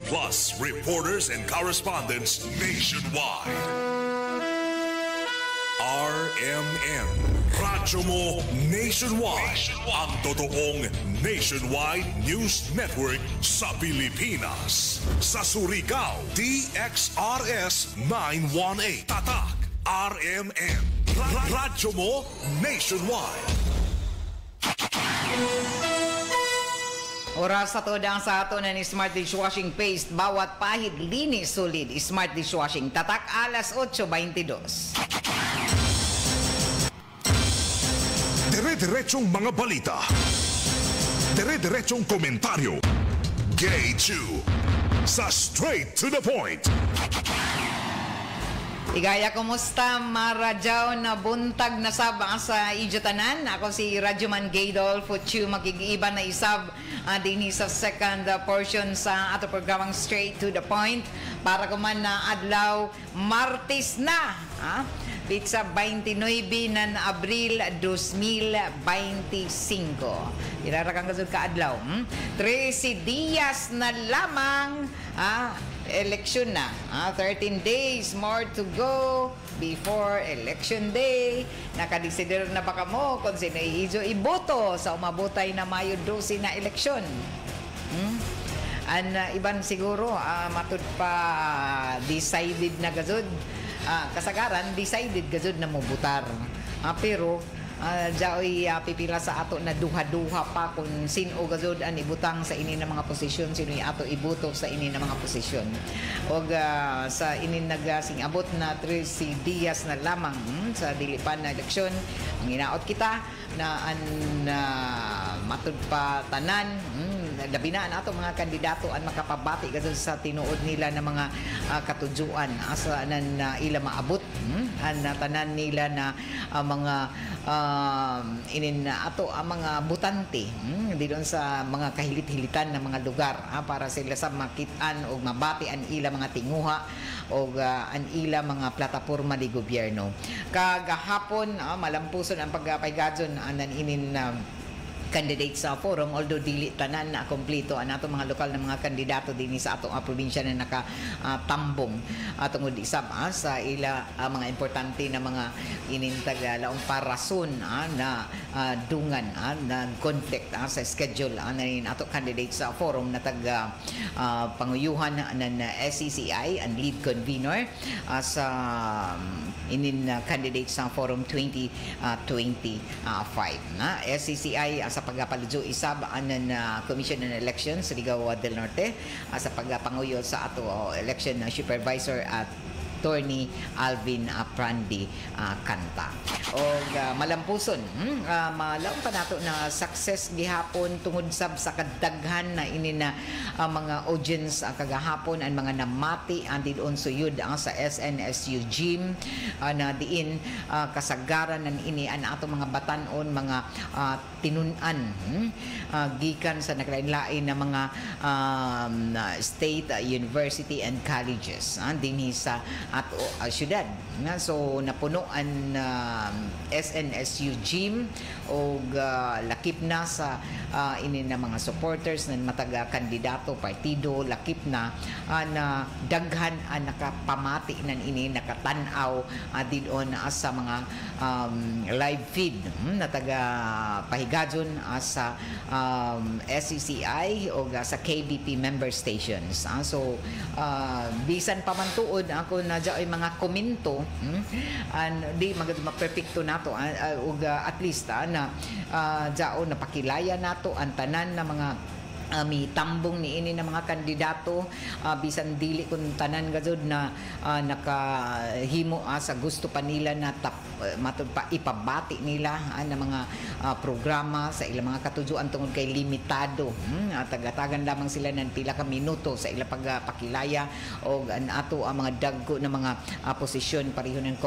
Plus reporters and correspondents nationwide. RMN, Radyo Mo Nationwide. Ang totoong nationwide news network sa Pilipinas. Sa Surigao, DXRS 918. Tatak, RMN. Radyo Mo Nationwide. Oras sa todang sa ato na ni Smart Dishwashing Paste. Bawat pahid, linis, solid. Smart Dishwashing. Tatak, alas 8:22. Dire-diretsong mga balita. Dire-diretsong komentaryo. Gay 2. Sa straight to the point. Igaya, kumusta? Maradyaw na buntag na sab sa Ijutanan. Ako si Radyoman Gaydol Futsu, magigiiba na isab din sa second portion sa ato programang Straight to the Point. Para kuman na adlaw, Martes na. Pizza 29 ng Abril 2025. Irarakang kasud ka adlaw. 13 dias na lamang. Election na. 13 days more to go before election day. Nakadesider na ba kamo kung sino iboto sa umabotay na Mayo 12 na eleksyon? Iban siguro matud pa decided na gazud. Kasagaran decided gazud na mobutar. Pero jaoy pipila sa ato na duha-duha pa kung sino gazud ang ibutang sa ini na mga posisyon, sino ato ibuto sa ini na mga posisyon. Og sa ini nagasing abot na 13 dias na lamang sa dilipan na eleksyon, ang inaot kita na matud pa tanan, labi na ato mga kandidato ang makapabati gazud sa tinuod nila na mga katujuan asa nan ila maabot ang tanan nila na mga inin ato ang mga butante di doon sa mga kahilit-hilitan na mga lugar para sila sa makitaan o mabati ang ila mga tinguha o ang ila mga plataporma di gobyerno. Kagahapon malampuson ang pagpaygadson anan inin candidates sa forum, although dili tanan na kompleto ang ato mga lokal na mga kandidato din sa atong probinsya na nakatambong tungod isab sa ila mga importante na mga inintag laong parason na dungan na conflict sa schedule na ato candidates sa forum na panguyuhan ng SCCI ang lead convener sa candidates sa forum 2025 na SCCI sa pagpaludyo isab anan Commission on Elections sa Surigao del Norte sa pagpanguyo sa ato election supervisor at Attorney Alvin Prandi Canta. O malampuson, malaw pa nato na success gihapon tungod sa kadaghan na ini na mga audience kagahapon ang mga namati ang dilon suyod sa SNSU gym na diin kasagaran ng ini ang ato mga batanon mga tinunan gikan sa nakalain-lain na mga state university and colleges dinhi sa ato syudad. So napuno ang SNSU gym o lakip na sa ini na mga supporters ng mataga kandidato partido, lakip na na daghan ang nakapamati ng ini nakatanaw dilon sa mga live feed na taga pahigadson sa SCCI o sa KBP member stations. So bisan pa man tuod ako na ay mga komento di magperfecto nato ug at least na jao napakilaya nato ang tanan na mga mitambong ni ini na mga kandidato bisan dili kun tanan gazud na nakahimo sa gusto pa nila na matud pa ipabati nila na mga programa sa ilang mga katujuan tungod kay limitado tagatagan lamang sila ng pila ka minuto sa ilang pagpakilaya o ato ang mga dagko na mga posisyon pareho ng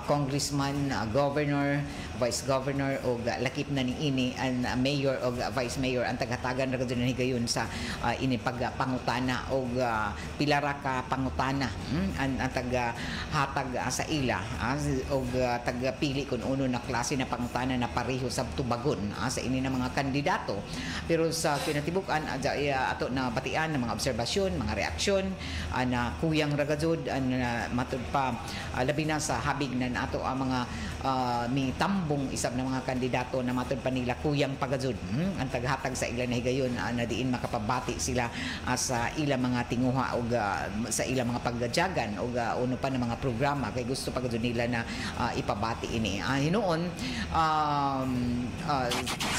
congressman, governor, vice governor o lakip na ni ini ang mayor o vice mayor ang tagatagan ra gud na higayon sa ini pagpangutana o pilara ka pangutana ang taga hatag sa ila o taga pili kun uno na klase na pangutana na pareho sa tubagon sa ini na mga kandidato. Pero sa kinatibukan ato na batian ng mga obserbasyon, mga reaksyon na kuyang ragazod matud pa labi na sa habig na ato ang mga mi tambong isab na mga kandidato na matud pa nila kuyang pagazod ang taghatag sa ila na higayon na diin makapabati sila sa ila mga tinguha o sa ila mga pagdajagan o uno pa na mga programa kay gusto pagazod nila na ipabati ini hinuon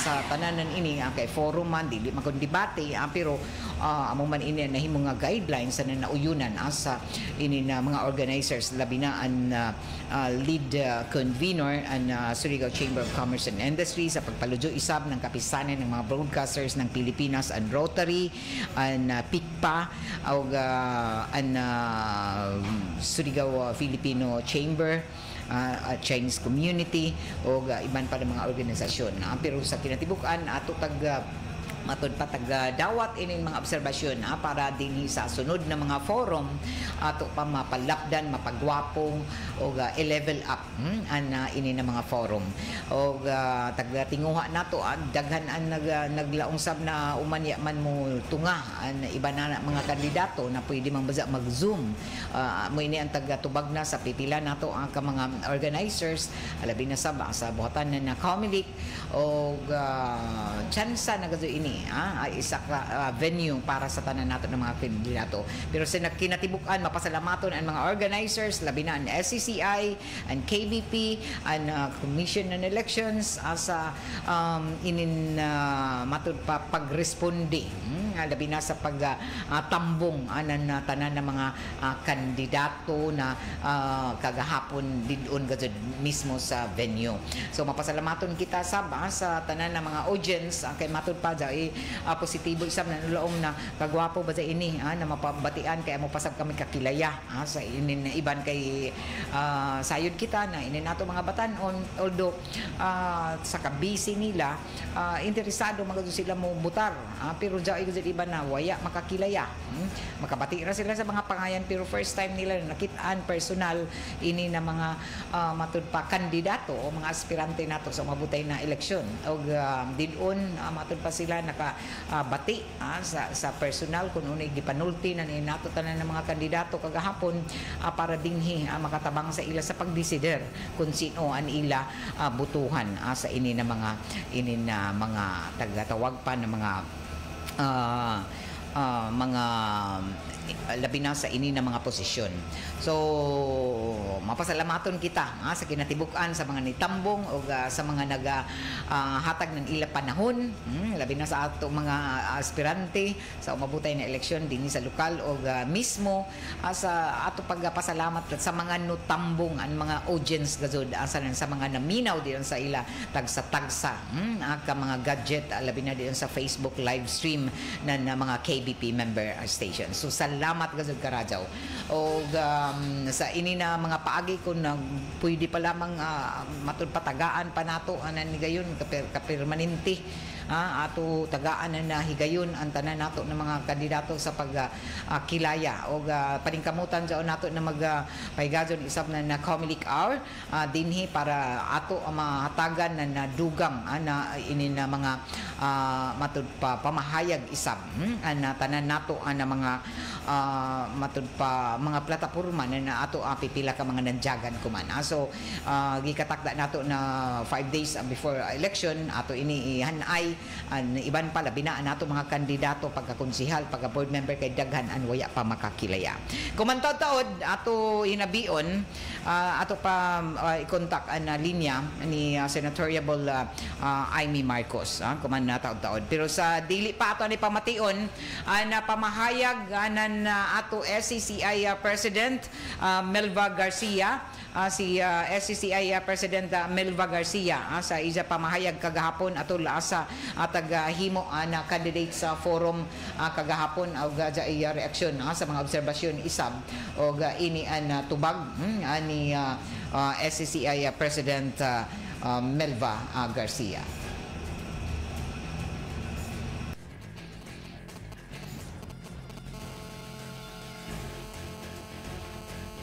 sa tananan ini kay forum man dili man kun debate pero amo man ini nahimo nga guidelines na nauyunan sa ini na mga organizers labi na ang lead convener ang Surigao Chamber of Commerce and Industry sa pagpaludyo isab ng kapisanan ng mga broadcasters ng Pilipinas and Rotary and PICPA o ang Surigao Filipino Chamber Chinese community o iban pa ng mga organisasyon pero sa kinatibukan ato matod pa dawat ining mga obserbasyon para dinhi sa sunod na mga forum ato pa mapalapdan mapagwapong o i-level up ini na mga forum o tinguha nato daghan ang naglaong sab na umanya man mo tunga an iba na mga kandidato na pwede man baza mag-zoom mo ini ang tagatubag na sa pipila nato ang mga organizers alabi na sa buhatan na Comelec o tsansa na gazo ini isa ka venue para sa tanan nato ng mga kandidato. Pero sa kinatibukan mapasalamaton ang mga organizers labi na ang SCCI and KBP and Commission on Elections sa inin matud pa pagresponde labi na sa pagtambong anan tanan ng mga kandidato na kagahapon didon gazud mismo sa venue. So mapasalamaton kita sa tanan ng mga audience kay matud pa positibo isab na nulaong na kagwapo ba sa ini na mapabatian kay mo pasab kami kakilaya sa inin iban kay sayod kita na inin nato mga batan-on although sa kabisi nila interesado magado sila mo butar pero jay gud iban na waya makakilaya makabati ra sila sa mga pangayan pero first time nila nakitaan personal ini na mga matud pa kandidato o mga aspirante nato sa mabutay na eleksyon og didon matud pa sila nakabati sa personal kung unay gipanulti na ni nato tanan ng mga kandidato kagahapon para dinhi makatabang sa ila sa pagdesider kung sino an ila butuhan sa ini na mga tagatawag pa na mga labi na sa ini na mga posisyon. So mapasalamaton kita sa kinatibukan sa mga nitambong o sa mga hatag ng ila panahon labi na sa ato mga aspirante sa umabutay na eleksyon dinhi sa lokal o mismo sa ato pagpasalamat sa mga nutambong ang mga audience gazud sa mga naminaw diyon sa ila tagsa ka mga gadget labi na diyon sa Facebook live stream na mga KBP member station. So salamat gazud karajaw o sa ini na mga paagi ko na pwede pa lamang matud patagaan pa nato anan ni gayon kapirmanente ato tagaan na higayon ang tanan nato ng mga kandidato sa pagkilaya o paningkamutan sa nato na magpahigajon isab na Comelec hour dinhi para ato mahatagan na dugang na ini na mga matud pa pamahayag isab na tanan nato na mga matud pa mga plataporma na ato pipila ka mga nanjagan kuman so gikatakda nato na 5 days before election ato ini ihanay iban pala binaan nato mga kandidato pagkakonsihal pagka board member kay daghan an waya pa makakilaya kumantod-taod ato hinabion ato pa i-contact an linya ni Senatoriable Amy Marcos kuman na taod-taod pero sa dili pa ato ni pamation na pamahayag nan ato SCCI President Melva Garcia si SCCI President Melva Garcia sa isa pamahayag kagahapon atol sa taghimo na candidate sa forum kagahapon og iya reaksyon sa mga obserbasyon isab og ini an tubag ni SCCI President Melva Garcia.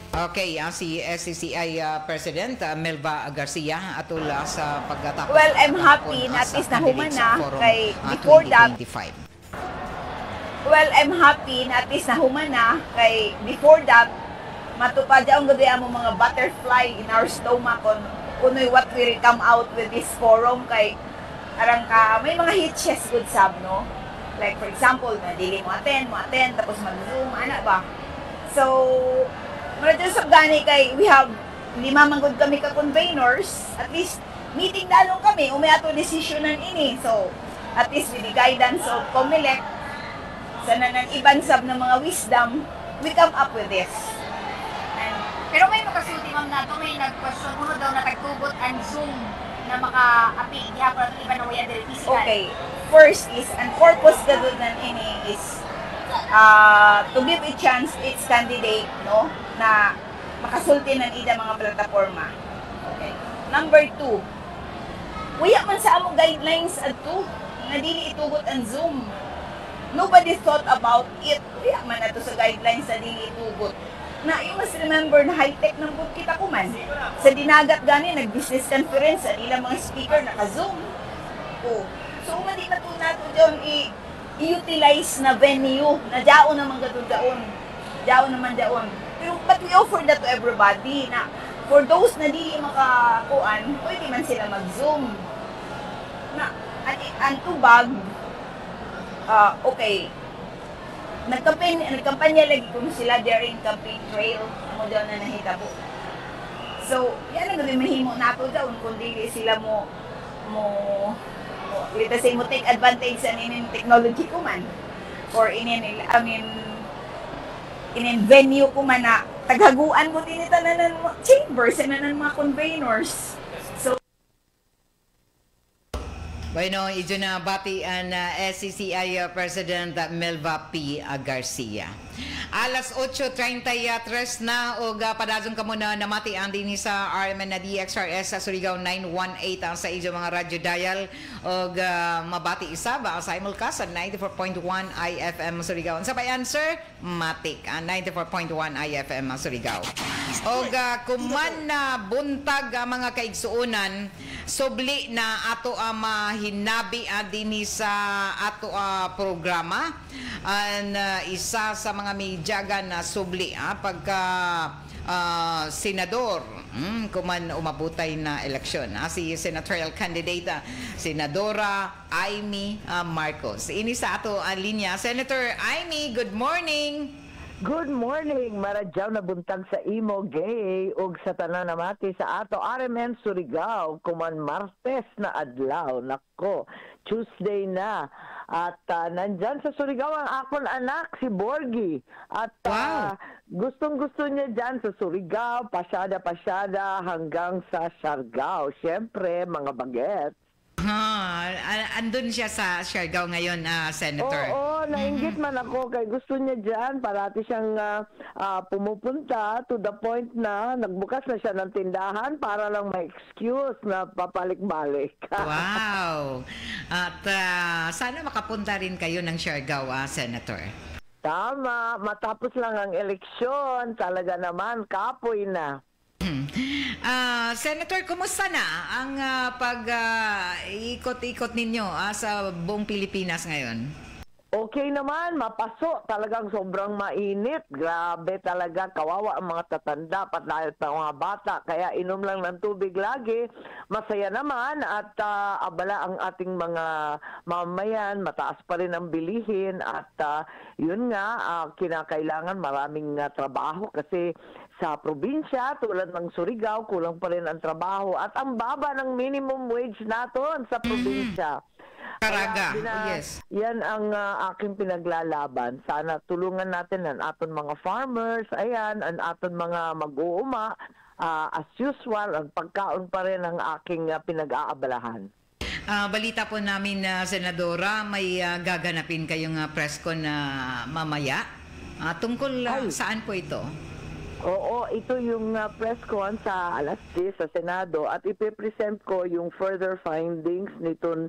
Okay, si SCCI President Melba Garcia atul sa pagtatapos. Well, I'm happy na at least nahuman na kay before that. 2025. Well, I'm happy na at least nahuman na kay before that matupad ang gabi mo mga butterfly in our stomach on unoy what will come out with this forum kay arang ka may mga hitches good sab no. Like for example, na dili mo attend tapos mag-zoom ana ba. So Mara sa gani kay we have 5 manggod kami ka conveners, at least meeting dalong kami, ato desisyonan ini. So, at least with the guidance of COMELEC, sa nanang iban sab ng mga wisdom, we come up with this. Pero may makasulti ma'am na ito, may nag-question, uno daw na tagtugot and Zoom na maka-api, di hapon at iba na waya dili physical. Okay, first is, ang purpose ka doon ini is to give a chance its candidate, no, na makasulti ng ida mga plataforma. Okay. Number 2, wala man sa among guidelines adto nga dili itugot ang Zoom. Nobody thought about it. Wala man ato sa guidelines sa dili itugot. Na you must remember na high-tech ng bud kita kuman. Sa dinagat gani nag-business conference ang ilang mga speaker naka-Zoom. Oh. So man di na to nato diyon i-utilize na venue na daon naman daon naman daon. Pero but we offer that to everybody na for those na di makakuan, pwede man sila mag-Zoom. Na ang tubag okay. Nagkampanya lagi kung sila during campaign trail mo daw na nahitabo. So, yan ang gabi mahimo nato daw kung dili sila mo let's say mo take advantage sa inin technology ko man or inin venue ko man na taghaguan mo din tanan ng chambers and ng mga conveners. So Bueno, ijo na bati ang SCCI President Melba P. Garcia. Alas 8:33 na og padazong kamo na namati ang dinhi sa RMN na DXRS sa Surigao 918 ang sa ijo mga radyo dial og mabati isa ba sa simulcast sa 94.1 IFM Surigao. Sa bayan sir, matik ang 94.1 IFM Surigao. Og kuman na buntag ang mga kaigsuonan subli na ato ang mahinabi dinhi sa ato programa an isa sa mga medyagan na subli pagka senador kuman umabutay na eleksyon si senatorial candidate Senadora Amy Marcos. Ini sa ato ang linya. Senator Amy, good morning. Good morning, maradyaw na buntag sa imo gay ug sa tanan namati sa ato RMN Surigao kuman Martes na adlaw nako Tuesday na at nandyan sa Surigao ang akon anak si Borgie at gustong-gusto niya dyan sa Surigao pasyada hanggang sa Siargao, syempre mga baget. Andun siya sa Siargao ngayon, Senator. Oo, nainggit man ako kay gusto niya dyan. Parati siyang pumupunta to the point na nagbukas na siya ng tindahan para lang may excuse na papalik-balik. Wow! At sana makapunta rin kayo ng Siargao, Senator. Tama, matapos lang ang eleksyon, talaga naman, kapoy na. Senator, kumusta na ang pag-ikot-ikot ninyo sa buong Pilipinas ngayon? Okay naman, mapaso. Talagang sobrang mainit. Grabe talaga, kawawa ang mga tatanda, dahil pa mga bata. Kaya inom lang ng tubig lagi. Masaya naman at abala ang ating mga mamayan. Mataas pa rin ang bilihin at yun nga, kinakailangan maraming trabaho kasi sa probinsya, tulad ng Surigao, kulang pa rin ang trabaho at ang baba ng minimum wage natin sa probinsya. Karaga, yes. Yan ang aking pinaglalaban. Sana tulungan natin ang aton mga farmers, ayan, ang aton mga mag-uuma. As usual, ang pagkaon pa rin ang aking pinag-aabalahan. Balita po namin, Senadora, may gaganapin kayong press con na mamaya. Tungkol saan po ito? Oo, ito yung press con sa alas 10 sa Senado at ipipresent ko yung further findings nitong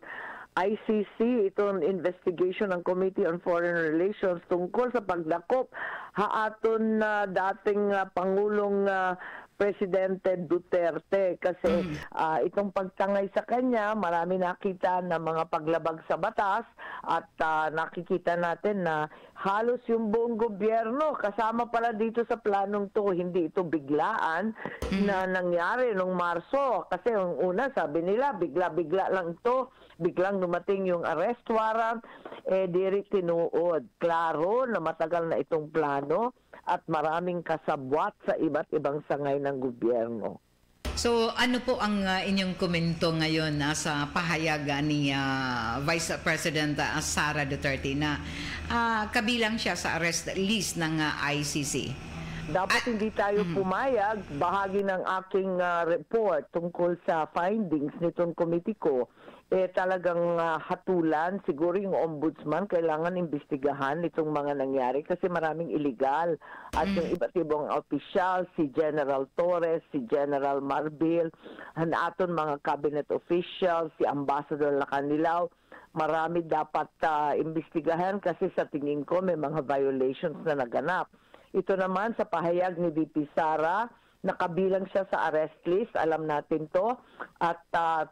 ICC, itong investigation ng Committee on Foreign Relations tungkol sa pagdakop haaton na dating Pangulong Presidente Duterte kasi itong pagtangay sa kanya, marami nakita na mga paglabag sa batas at nakikita natin na halos yung buong gobyerno kasama pala dito sa planong to, hindi ito biglaan na nangyari nung Marso kasi yung una sabi nila bigla-bigla lang ito, biglang dumating yung arrest warrant, diri tinuod. Klaro na matagal na itong plano at maraming kasabwat sa iba't ibang sangay ng gobyerno. So ano po ang inyong komento ngayon sa pahayag ni Vice President Sara Duterte na kabilang siya sa arrest list ng ICC? Dapat hindi tayo pumayag. Bahagi ng aking report tungkol sa findings nitong committee ko, talagang hatulan. Siguro yung ombudsman kailangan imbestigahan itong mga nangyari kasi maraming illegal. At yung iba't ibang opisyal, si General Torres, si General Marbil, aton mga cabinet officials, si Ambassador Lacanilao, marami dapat imbestigahan kasi sa tingin ko may mga violations na naganap. Ito naman sa pahayag ni VP Sara, nakabilang siya sa arrest list, alam natin to, at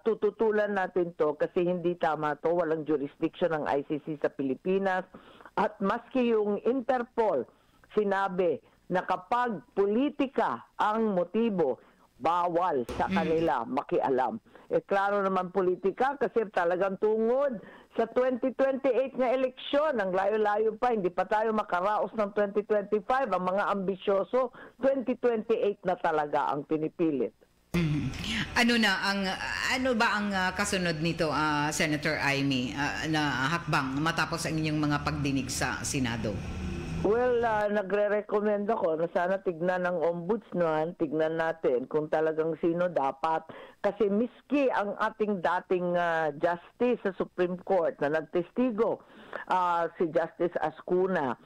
tututulan natin to kasi hindi tama to, walang jurisdiction ng ICC sa Pilipinas. At maski yung Interpol, sinabi na kapag politika ang motibo, bawal sa kanila makialam. Klaro naman politika kasi talagang tungod sa 2028 na eleksyon, ang layo-layo pa, hindi pa tayo makaraos ng 2025. Ang mga ambisyoso, 2028 na talaga ang pinipilit. Ano ba ang kasunod nito, Senator Amy, na hakbang matapos ang inyong mga pagdinig sa Senado? Well, nagre-recommend ako na sana tignan ng ombudsman, tignan natin kung talagang sino dapat. Kasi miski ang ating dating justice sa Supreme Court na nagtestigo, si Justice Ascuna,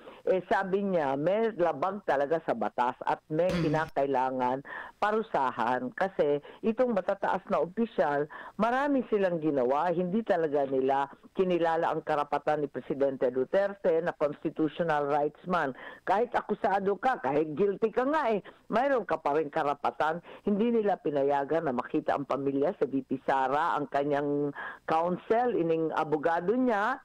sabi niya may labag talaga sa batas at may kinakailangan parusahan. Kasi itong matataas na opisyal, marami silang ginawa, hindi talaga nila kinilala ang karapatan ni Presidente Duterte na constitutional rights man. Kahit akusado ka, kahit guilty ka nga mayroon ka pa rin karapatan. Hindi nila pinayagan na makita ang pamilya sa VP Sara, ang kanyang counsel, ining abogado niya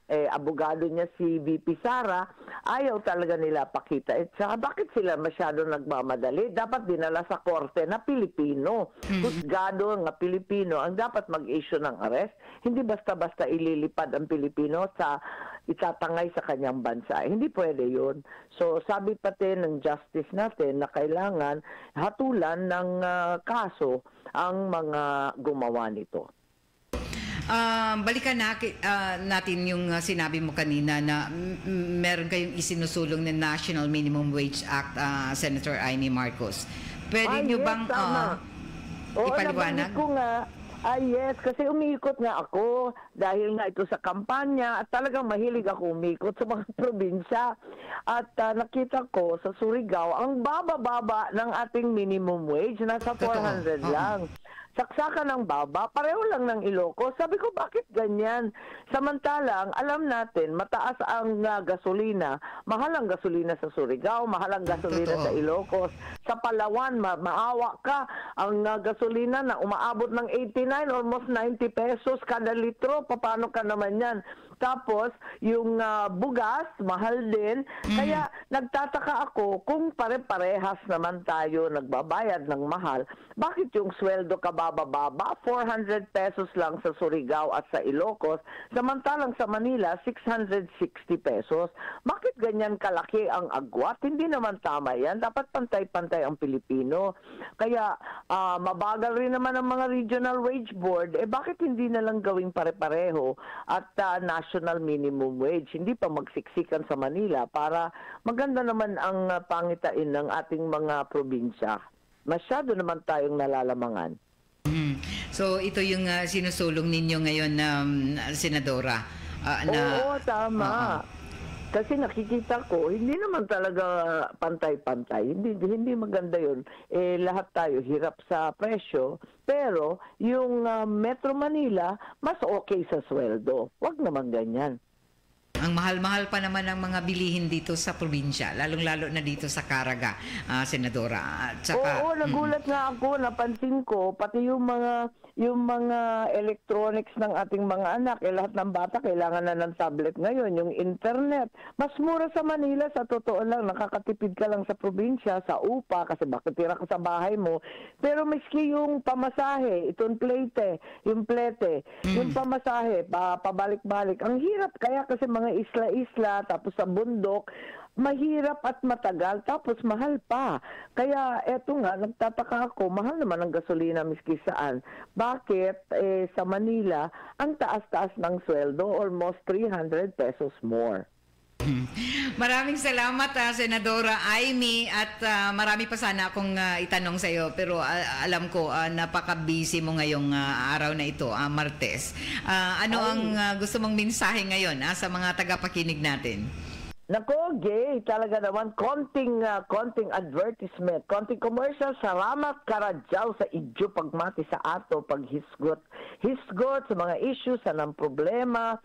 si VP Sara, ayaw talaga nila pakita. Saka bakit sila masyado nagmamadali? Dapat dinala sa korte na Pilipino. Husgado nga Pilipino ang dapat mag-issue ng arrest. Hindi basta-basta ililipad ang Pilipino sa itatangay sa kanyang bansa. Hindi pwede yun. So sabi pati ng justice natin na kailangan hatulan ng kaso ang mga gumawa nito. Balikan natin yung sinabi mo kanina na meron kayong isinusulong ng National Minimum Wage Act, Senator Amy Marcos. Pwede nyo bang ipaliwanag? Ko nga. Yes, kasi umiikot nga ako dahil nga ito sa kampanya at talagang mahilig ako umikot sa mga probinsya. At nakita ko sa Surigao, ang baba-baba ng ating minimum wage, nasa 400 lang. Saksakan ng baba, pareho lang ng Ilocos. Sabi ko, bakit ganyan? Samantalang, alam natin, mataas ang gasolina. Mahal ang gasolina sa Surigao, mahal ang gasolina sa Ilocos. Sa Palawan, maawa ka. Ang gasolina na umaabot ng 89, almost 90 pesos kada litro. Paano ka naman yan? Tapos, yung bugas, mahal din. Kaya, nagtataka ako, kung pare-parehas naman tayo nagbabayad ng mahal, bakit yung sweldo ka bababa? 400 pesos lang sa Surigao at sa Ilocos, samantalang sa Manila, 660 pesos. Bakit ganyan kalaki ang agwat? Hindi naman tama yan. Dapat pantay-pantay ang Pilipino. Kaya, mabagal rin naman ang mga regional wage board. Bakit hindi na lang gawing pare-pareho at national minimum wage? Hindi pa magsiksikan sa Manila para maganda naman ang pangitain ng ating mga probinsya. Masyado naman tayong nalalamangan. So ito yung sinusulong ninyo ngayon, Senadora. Oo, tama. Kasi nakikita ko, hindi naman talaga pantay-pantay. Hindi maganda yun. Lahat tayo hirap sa presyo. Pero yung Metro Manila, mas okay sa sweldo. Huwag naman ganyan. Ang mahal-mahal pa naman ng mga bilihin dito sa probinsya, lalong-lalo na dito sa Caraga, Senadora. At saka, Oo, nagulat nga ako, napansin ko, pati yung mga electronics ng ating mga anak, lahat ng bata kailangan na ng tablet ngayon, yung internet. Mas mura sa Manila, sa totoo lang, nakakatipid ka lang sa probinsya, sa upa, kasi bakit tira ka sa bahay mo. Pero miski yung pamasahe, yung plete, yung pamasahe, pabalik-balik, ang hirap kaya kasi mga isla-isla, tapos sa bundok, mahirap at matagal, tapos mahal pa. Kaya eto nga, nagtataka ako, mahal naman ang gasolina miski saan. Bakit sa Manila, ang taas-taas ng sweldo, almost 300 pesos more. Maraming salamat, Senadora Amy, at marami pa sana akong itanong sa iyo, pero alam ko napaka-busy mo ngayong araw na ito, Martes. Ano ang gusto mong mensahe ngayon sa mga tagapakinig natin? Nako, Gay, talaga naman, konting advertisement, konting commercial. Salamat karadyaw sa idyo pagmati sa ato, paghisgot sa mga issues, anang problema.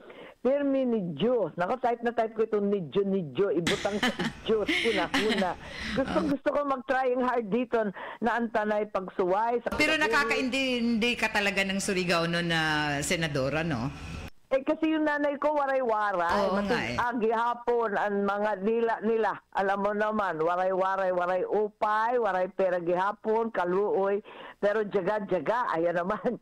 Pirmi ni Diyos. Nako, type ko itong ni Diyos. Ibutang sa Diyos. Kuna. Gusto ko mag-trying hard dito na antanay pagsuway. Pero nakakaindi ka talaga ng Surigao no na Senadora, no? Kasi yung nanay ko waray-waray. Oo nga eh. Gihapon ang mga nila. Alam mo naman, waray-waray, waray upay, waray pera gihapon, kaluoy. Pero jaga-jaga, ayan naman.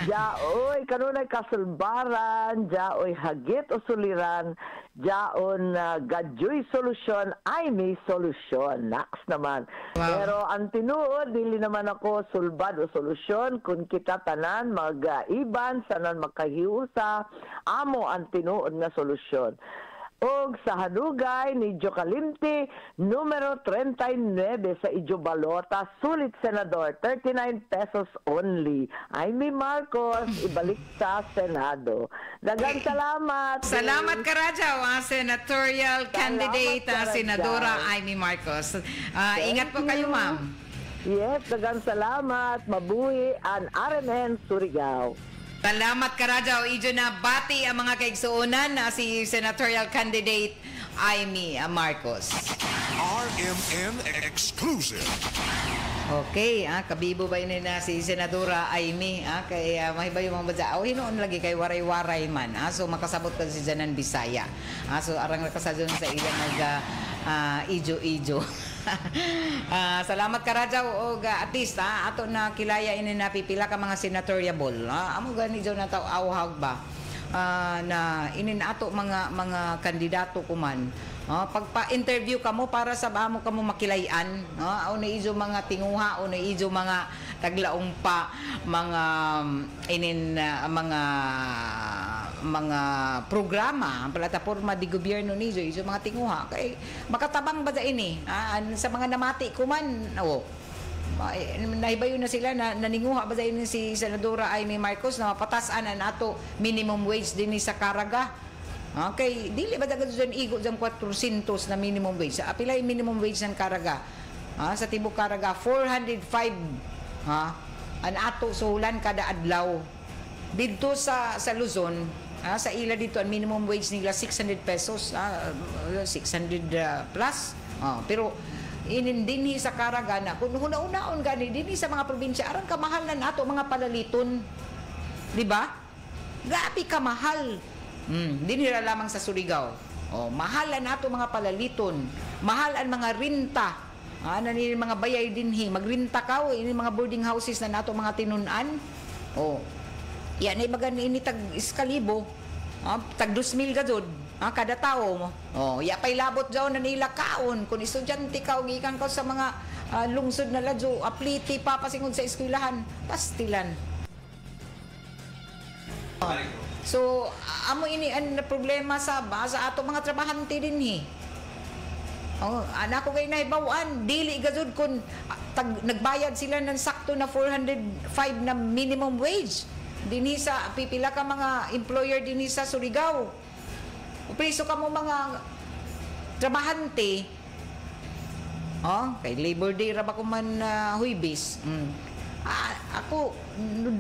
Jaoy, kanunay kasulbaran, jaoy hagit o suliran, jaon gadyoy solusyon, ay may solusyon. Next naman. Wow. Pero ang tinuod, dili naman ako sulbad o solusyon, kung kita tanan, mag-iban, sanan makahiusa, amo ang tinuod nga solusyon. Og sa Hadugay ni Jocalimti, numero 39 sa Ijo Balota, sulit Senador, 39 pesos only. Amy Marcos, ibalik sa Senado. Dagang salamat. Salamat Karadyaw, senatorial candidate, Karadyaw. Senadora Amy Marcos. Ingat po kayo, ma'am. Yes, dagang salamat. Mabuhi ang RMN Surigao. Salamat Karadyaw. Ijo na bati ang mga kaigsuunan na si senatorial candidate Amy Marcos. RMN exclusive. Okay, kabibo ba yun na si Senadora Amy? Kaya mahiba yung mga badya. Hinoon lagi kay waray-waray man. So makasabot ka si Janan Bisaya. So arang nakasadyon sa ilang ijo-ijo. Salamat Karadyaw og at least ato na kilaya ini napipila ka mga senatoriable. Amo gani jo na taw awhag ba na inin ato mga kandidato kuman. Pagpa-interview kamo para sa amo kamo makilayan. Una ijo mga tinguha, una ijo mga taglaong pa mga mga programa, ang plataporma di gobyerno nijo iso mga tinguha kay makatabang ba ini sa mga namati kuman naibayo na sila na naninguha ba ini si Senadora Amy Marcos na mapatasan na nato minimum wage din sa Caraga. Okay, dili ba dagat dyan igo dyan 400 na minimum wage. Sa apilay minimum wage ng Caraga. Sa Tibok Caraga 405 an ato suhulan kada adlaw. Dito sa Luzon, sa ila dito ang minimum wage nila 600 pesos, 600 plus. Pero dinhi sa Caraga na kung una-unaon gani dinhi sa mga probinsya aron kamahal na nato mga palaliton. Di ba? Grabe ka mahal. Dinhi ra lamang sa Surigao. Mahal na nato mga palaliton. Mahal ang mga renta. Nani mga bayay dinhi magrinta ka ini mga boarding houses na nato mga tinunan. Yan ay magani ini tag iskalibo. Tag 2,000 gajud kada tao mo. Ya pay labot daw na nila kaon kun estudyante ka og gikan ka sa mga lungsod na ladyo, apliti papasingod sa eskwelahan, pastilan. So amo ini ang problema sa ato mga trabahante dinhi. Anak ko kay nahibawan, dili gajud kun nagbayad sila ng sakto na 405 na minimum wage. Dinhi sa pipila ka mga employer dinhi sa Surigao. Priso ka mo mga trabahante, kay Labor Day ra ba ko man huibis. Ako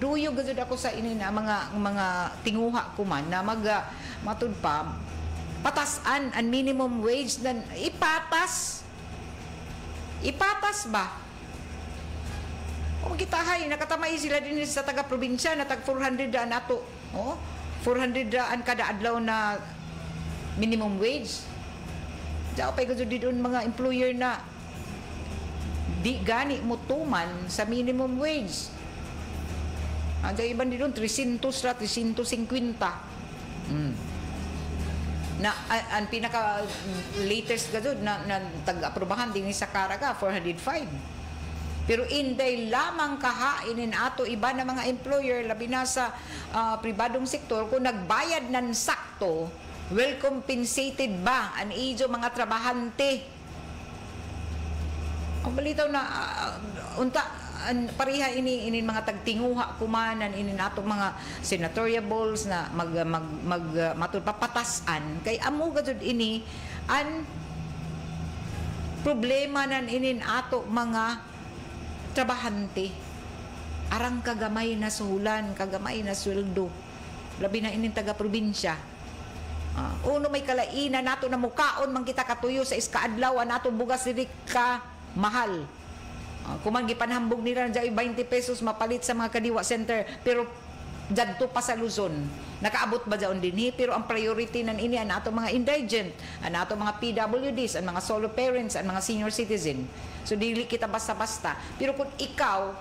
duyo gud ako sa ini na mga tinguha ko man na matud pa patasan ang minimum wage na ipatas ba? O kitahay nakatamay sila din sa taga probinsya na tag 400 daan ato. 400 daan kada adlaw na minimum wage. Diyan pa gud doon mga employer na di gani mo tuman sa minimum wage. Diyan iban din doon 300 ra 350. Na ang pinaka latest gud na tag-aprobahan din sa Caraga 405. Pero inday lamang kahainin ato iba na mga employer labi na sa pribadong sektor kung nagbayad ng sakto, well compensated ba ang ijo mga trabahante. Ang balitaw na pareha ini mga tagtinguha kumanan ini nato mga senatorial balls na matupapatasan kay amo gud ini an problema nan inin ato mga trabahante. Arang kagamay na suhulan, kagamay na sweldo. Labi na inin taga probinsya. Uno may kalainan nato na mukaon man kita katuyo sa iskaadlaw nato bugas diri ka mahal. Kuman gipanhambog nila dyan 20 pesos mapalit sa mga kadiwa center pero dadto pa sa Luzon nakaabot ba dyan din pero ang priority nan ini ang ato mga indigent, ang ato mga PWDs, ang mga solo parents, ang mga senior citizen. So dili kita basta-basta. Pero kung ikaw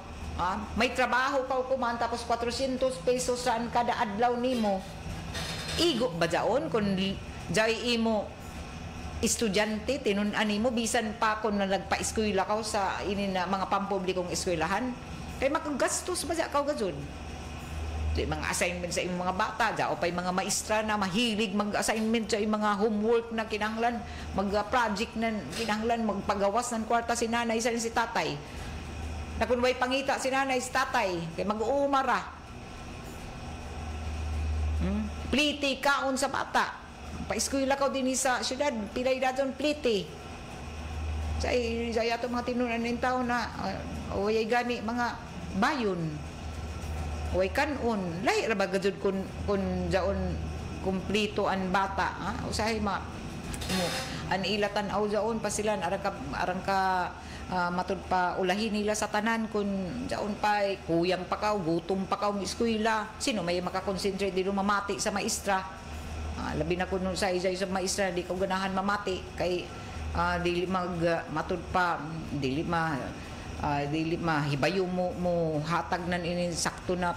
may trabaho ka kuman tapos 400 pesos saan kada adlaw nimo, igo ba dyan kung dyan imo estudyante, tinun-ani mo, bisan pa kung na nagpa-eskwela ka sa mga pampublikong eskwelahan, kaya makagastos ba siya ka gazon? Mga assignment sa imong mga bata, o pa'y mga maestra na mahilig mag-assignment sa mga homework na kinahanglan, mag-project na kinahanglan, magpagawas ng kwarta si nanay sa si tatay. Na kung may pangita si nanay si tatay, kaya mag-uumara. Pliti kaon sa bata. Pa-eskwela ko din sa syudad, pilay daton pliti. Sa ato mga tinunan ng tao na way gani mga bayon. Way kanon. Lahi ra ba gud kun jaon kumplito an bata, usahay an ilatan aw jaon pa sila arang ka matud pa ulahin nila sa tanan kun jaon pa kuyang pa ka gutom pa ka eskwela. Sino may makakonsentrate dito mamati sa maestra? Labi na kung sa isa maestra di ko ganahan mamati kay dili matud pa dili mahibayo mo hatag nan ini sakto na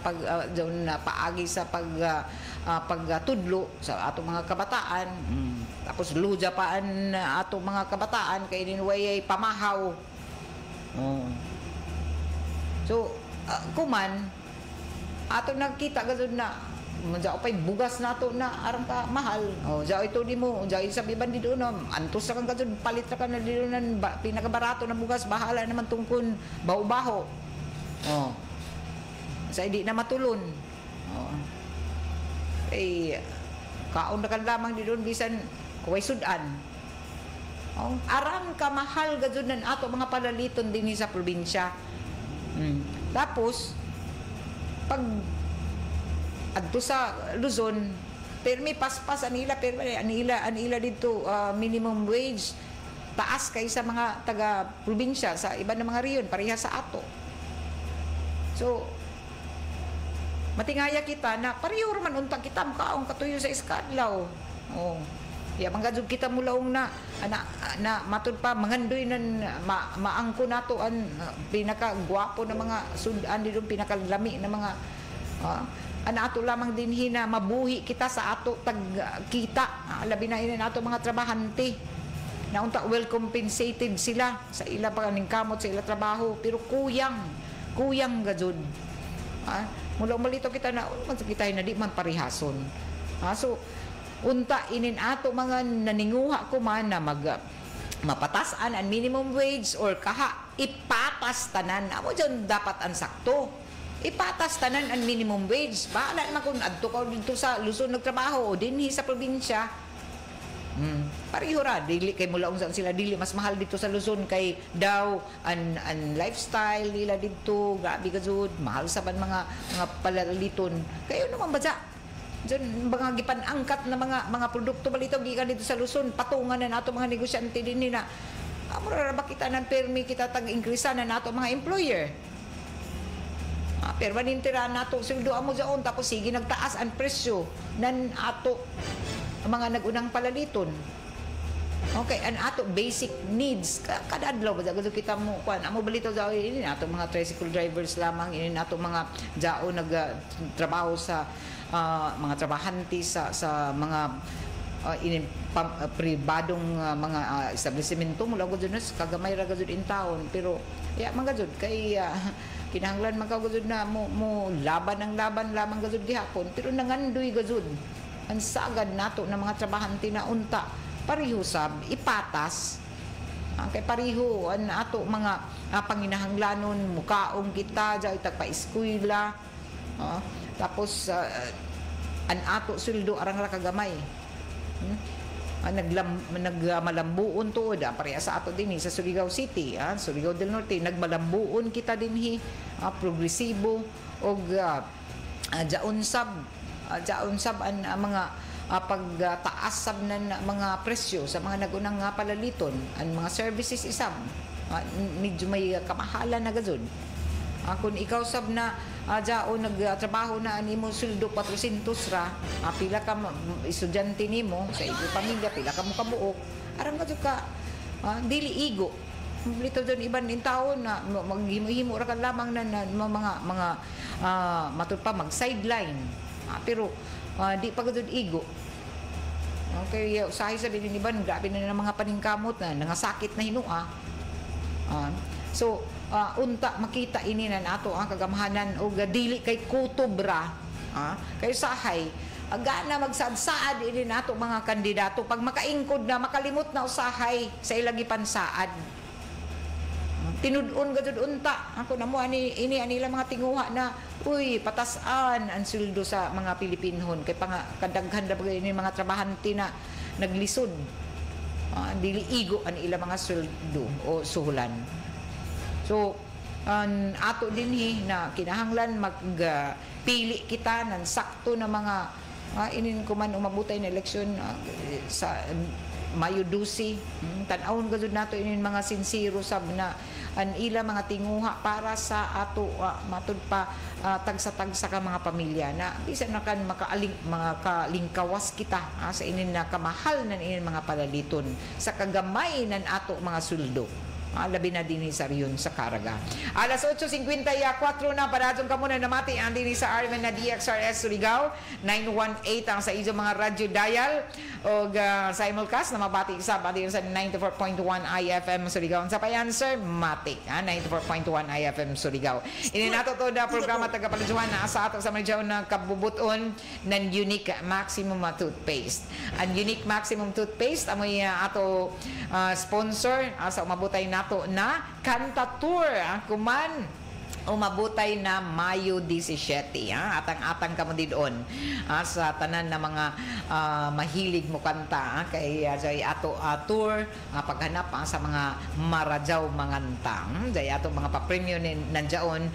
na paagi sa pagtudlo sa atong mga kabataan. Tapos luja paan atong mga kabataan kay dinway pamahaw. So kuman ato nagkita gud na Diyan pa'y bugas nato na arang ka mahal. Diyan ito di mo. Diyan sa biban di doon. Antos na kang gazon. Palit na ka na di doon. Pinakabarato na bugas. Bahala naman tungkon. Baho-baho. Sa hindi na matulon. Kaon na ka lamang di doon. Bisan kuway sudan. Arang ka mahal gazon nan ato mga palaliton din sa probinsya. Tapos, pag adto sa Luzon, pero may paspas anila pero anila dito minimum wage taas kaysa mga taga probinsya sa iba ng mga riyon pareha sa ato. So matingaya kita na pareho man unta kita makaong katuyo sa iskadlaw. Ya mangadjud kita mulaong na matud pa mangandoy nan maangko nato an pinaka gwapo na mga sudan dito pinakalami na mga ato lamang din hina mabuhi kita sa ato tagkita labi na inin ato mga trabahante na unta well compensated sila sa ila paganing kamot sa ila trabaho pero kuyang gajud mula malito kita na kita na di man parihason so unta inin ato mga naninguha ko man na mapatasan ang minimum wage or kaha ipatas tanan amo dyan dapat ang sakto ipatas tanan ang minimum wage. Bahala naman kung adto ka dito sa Luzon nagtrabaho o dinhi sa probinsya. pareho ra dili kay mula unsa sila dili mas mahal dito sa Luzon kay daw an lifestyle nila dito grabe gazud mahal sa mga palaliton kayo naman badya diyan mga gipan-angkat na mga produkto balito gikan dito sa Luzon patungan na nato mga negosyante din na amura ra ba kita ng permi kita tag-increase na nato mga employer. Pero manintira nato sweldo amo daon tapos sige nagtaas ang presyo nan ato mga nagunang palaliton. Okay, an ato basic needs kada adlaw ba kita mo kuan amo balito daw ini nato mga tricycle drivers lamang ini nato mga dao nagtrabaho sa mga trabahante sa mga pribadong mga establishmento mula gud kagamay ra gud in town pero mga gud kay kinahanglan magkagudod na mo laban lamang gazud gihapon pero nangandoy gazud ang sagad nato ng mga trabahante na unta pareho sab ipatas kay pareho an ato mga panginahanglanon mukaong kita dai tagpa-eskwela tapos an ato sweldo arang ra kagamay nagmalambuon to pareha sa ato din sa Surigao City Surigao del Norte nagmalambuon kita dinhi progresibo og jaon sab ang mga pagtaas sab ng mga presyo sa mga nagunang palaliton ang mga services isab medyo may kamahalan na gazud kung ikaw sab na o nagtrabaho na nimo sweldo 400 ra pila ka estudyante nimo sa iyong pamilya pila ka mo kabuok arang ka dili igo lito doon iban in taon na maghimo-himo ra ka lamang na mga matud pa mag sideline pero di pa gud igo okay usahay sabi ni iban grabe na ng mga paningkamot na nangasakit na hinua so unta makita ini na nato ang kagamhanan o dili kay kutubra kay sahay agana magsadsaad ini nato mga kandidato pag makaingkod na makalimot na usahay sa ilagi pansaad tinud-on gud unta ako namo ini anila mga tinguha na uy patasan ang sweldo sa mga Pilipinhon kay kadaghan ra ini mga trabahante na naglisod dili igo an ila mga sweldo o suhulan. So, ato dinhi na kinahanglan magpili kita ng sakto na mga inin ko man umabutay na eleksyon sa Mayo 12 tan-awon gud nato inin mga sincero sab na an ila mga tinguha para sa ato matud pa tagsa-tagsa ka mga pamilya na bisan na kan makalingkawas kita sa inin na kamahal nan inin mga palaliton sa kagamay nan ato mga sweldo. Labi na din sa riyon sa Caraga. Alas 8:54 na paradong ka muna namati ang din sa Armen na DXRS Surigao 918 ang sa iso mga radyo dial o simulcast na mabati isa pa din sa 94.1 IFM Surigao. Sa payan sir, mati 94.1 IFM Surigao. Ini nato to da programa tagapaludjuhan na sa ato sa medyo na kabubuton ng Unique Maximum Toothpaste. Ang Unique Maximum Toothpaste amoy ato sponsor sa umabutay nato na Kanta Tour kuman umabutay na Mayo 17 atang-atang ka mo doon sa tanan na mga mahilig mo kanta kay ato tour paghanap sa mga maradyaw manganta jay ato mga pa-premium nandiyon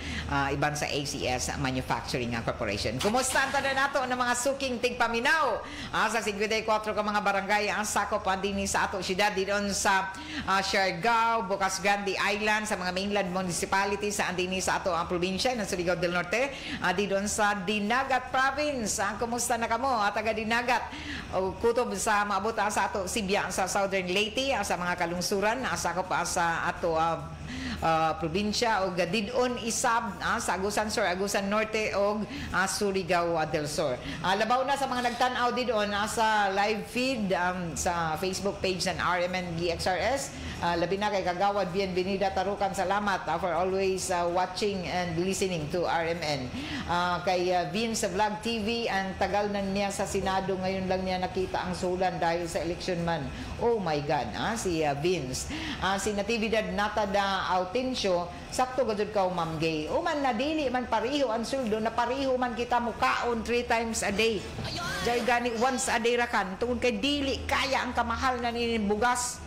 iban sa ACS Manufacturing Corporation. Kumusta ang tanan nato ng mga suking tigpaminaw sa 54 ka mga barangay ang sakop din sa ato syudad doon sa Siargao, Bocas Grande Island sa mga mainland municipalities sa andini sa ato ang probinsya ng Surigao del Norte di doon sa Dinagat Province. Kumusta na kamo taga Dinagat o kutob sa maabot sa ato Sibya sa Southern Leyte sa mga kalungsuran sakop sa ato probinsya o Gadidon Isab sa Agusan Sur, Agusan Norte o Surigao del Sur. Labaw na sa mga nagtan-aw doon sa live feed sa Facebook page ng RMN DXRS labi na kay Kagawad Bienvenida Tarukan, salamat for always watching and listening to RMN. Kay Vince sa Vlog TV, ang tagal na niya sa Senado, ngayon lang niya nakita ang sulan dahil sa election man. Oh my God, si Vince. Si Natividad Natada Autencio, sakto gajud ka Ma'am Gay. O man na dili man pariho ang suldo, na pariho man kita mukaon 3 times a day. Jay gani once a day rakan, tungod kay dili kaya ang kamahal na bugas.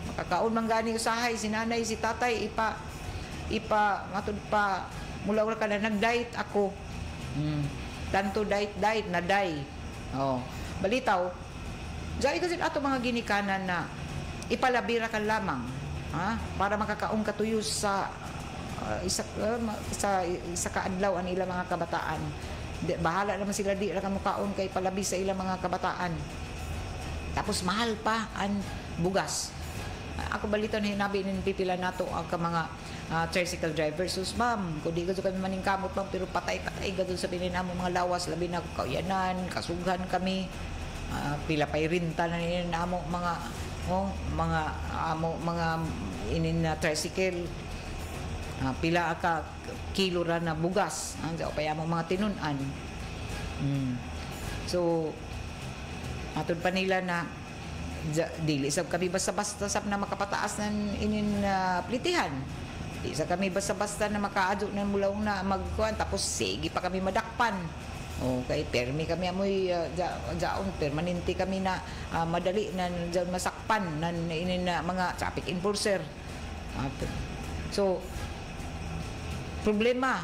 Makakaon man gani usahay si nanay si tatay ipa matud pa mula ka na nag-diet ako. Tanto diet na day. Oh, balitaw. Jay kasi ato mga ginikanan na ipalabira ka lamang, para makakaong katuyo sa isa kaadlaw ang ilang mga kabataan. Bahala naman sila, di lang mukaon kay palabi sa ilang mga kabataan. Tapos mahal pa ang bugas. Ako balito na hinabi ng pipila nato ang mga tricycle drivers. Sus ma'am, kung di ko kami maningkamot ma'am, pero patay-patay gadun sa bininamo mga lawas, labi na kauyanan, kasughan kami. Pila pa'y rinta na ninamo mga inin na tricycle. Pila ka kilo ra na bugas ang paya mo mga tinunan. So atod pa nila na dili sab kami basta-basta sab na makapataas ng inin plitihan. Di sa kami basta-basta na makaadyo ng mulaw na magkuan, tapos sige pa kami madakpan. Okay, permi kami amoy jaon permanente kami na madali na masakpan nan inin na mga traffic enforcer. So problema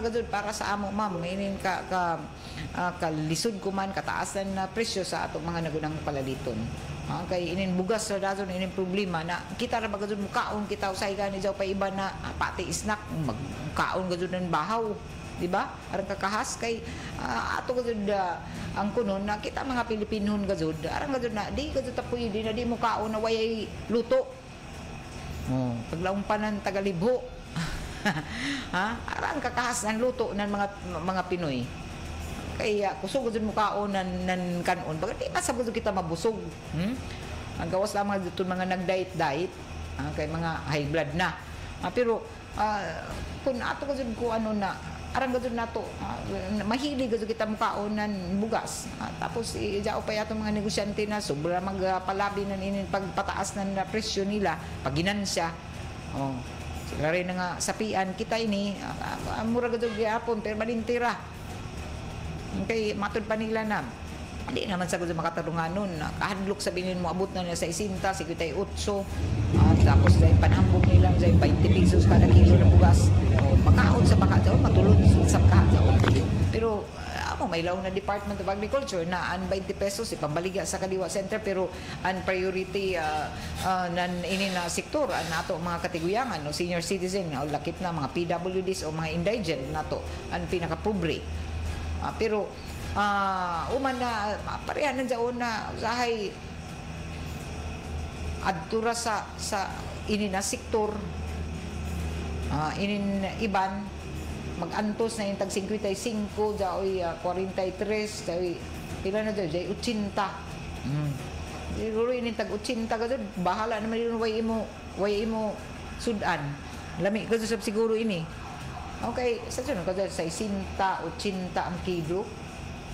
gud para sa amo ma'am, inin kalisod ko man kataasan na presyo sa atong mga nagunang palaliton. Kay inin bugas sa daton inin problema na kita ra bagud mukaon kita usay gani jaw pa iba na pati snack magkaon gud ng bahaw, di ba? Aron kakahas kay ato gud ang kunon na kita mga Pilipinon gud aron gud na di gud ta pwede na di mukaon na wayay luto. Paglaong panan tagalibho. Aron kakahas ng luto ng mga Pinoy. Kaya kusog gud mukaon nan kanon bagay di masab gud kita mabusog. Ang gawas lamang dito mga nag-diet kay mga high blood na. Pero kun ato gud ko ano na aran gud nato mahilig gud kita mukaon nan bugas. Tapos ijao pa yato mga negosyante na sobra magpalabi nan inin pagpataas ng presyo nila pag ginansya. Sila rin nga sapian kita ini mura gud gyapon pero balintira. Okay, matud pa nila na hindi naman sagud makatarungan nun. Kahadlok sabihin mo abot na niya sa 60, 58. Tapos dahil panhambog nila dahil 20 pesos kada kilo ng bugas. Makaon sa baka matulog sa baka. Pero may law na Department of Agriculture na ang 20 pesos ipambaliga sa Kadiwa Center, pero ang priority nan ini na sektor nato mga katiguyangan no senior citizen o lakip na mga PWDs o mga indigent nato ang pinakapobre. Pero uman na pareha na dyan na usahay adtura sa ini na sektor inin iban mag-antos na yung tag 55 dyan 43 dyan pila na dyan 80 siguro inin tag 80 gano'n bahala naman yun way imo sudan lami gano'n siguro ini. Okay, sa sunod ko sa 60, 80 ang kilo.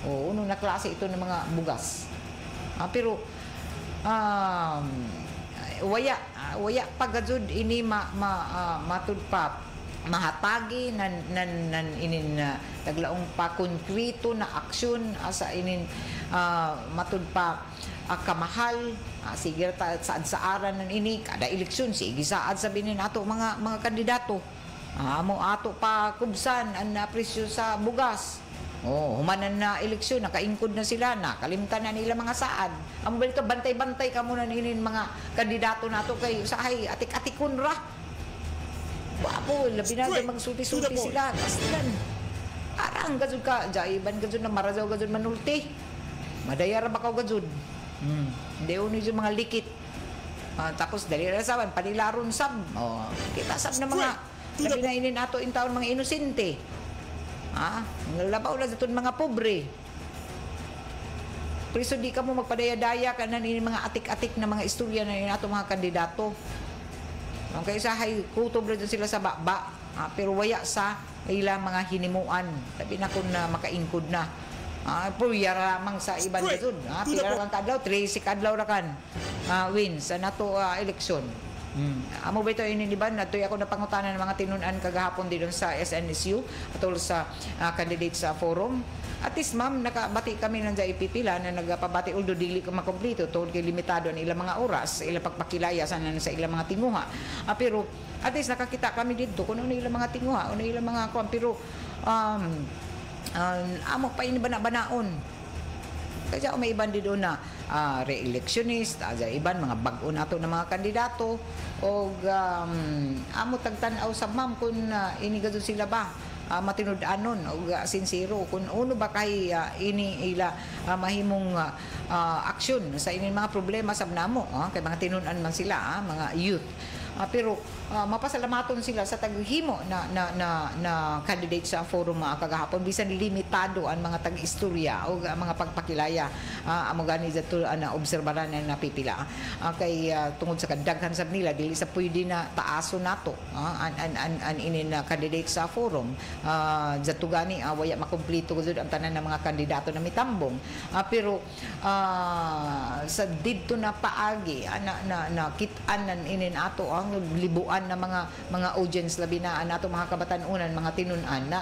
Unong na klase ito ng mga bugas. Pero waya pagadzud ini matud pa mahatagi nan inin taglaong pa konkreto na aksyon sa inin matud pa kamahal sige saad sa aran nan ini kada eleksyon sige saad sabihin nato mga kandidato. Amo ato pa kubsan ang presyo sa bugas. Humanan na eleksyon, nakaingkod na sila, nakalimtan na nila mga saad. Ang balito, bantay-bantay ka muna ninin mga kandidato nato kay usahay, atik-atikon ra. Wapo, labi na magsulti-sulti sila. Kaslan. Arang gazud ka, jaiban gazud na marazaw gazud manulti. Madayara bakaw gazud. Hindi yun yung mga likit. Tapos dali rasawan, panilaron sab. Kita sab na mga labi na inin ato in taon mga inosente. Labaw na sa mga pobre. Preso di ka mo magpadaya-daya ka na ni mga atik-atik na mga istorya na ni ato mga kandidato. Okay, sa hay kutob rin sila sa baba, pero waya sa ilang mga hinimuan. Sabi na kung na makaingkod na. Purya ramang sa iban gazud. Pila ra kan kadlaw, 3 kadlaw ra kan win sa nato eleksyon. Amo ba ito ininiban? Natoy ako na pangutanan ng mga tinunan kagahapon din sa SNSU atol sa candidate sa forum. At least ma'am, nakabati kami ng ipipila na nagpabati uldo dili ka makompleto tungkol kay limitado ang ilang mga oras, ilang pagpakilaya sa ilang mga tinguha. Pero at least nakakita kami dito kung ano ilang mga tinguha, ano ilang mga kuan, pero amo pa ini bana-banaon. Kaya may iban dito na re-electionist, iban mga bag-o nato na mga kandidato o amo tagtanaw sa ma'am kung inigado sila ba matinud-anon o sincero kung uno ba kay ini ila mahimong aksyon sa ining mga problema sa namo kay mga tinunan man sila mga youth. Pero mapasalamaton sila sa taghimo na candidate sa forum kagahapon bisan limitado ang mga tag-istorya o mga pagpakilaya amo gani dito na obserbaran na napipila kay tungod sa kadaghan sab nila dili sa pwede na taaso nato an inin candidate sa forum dito gani waya makumpleto gud ang tanan ng mga kandidato na mitambong pero sa didto na paagi na kit-an nan inin ato ang libuan na mga audience labi na nato mga kabatan-unan mga tinunan na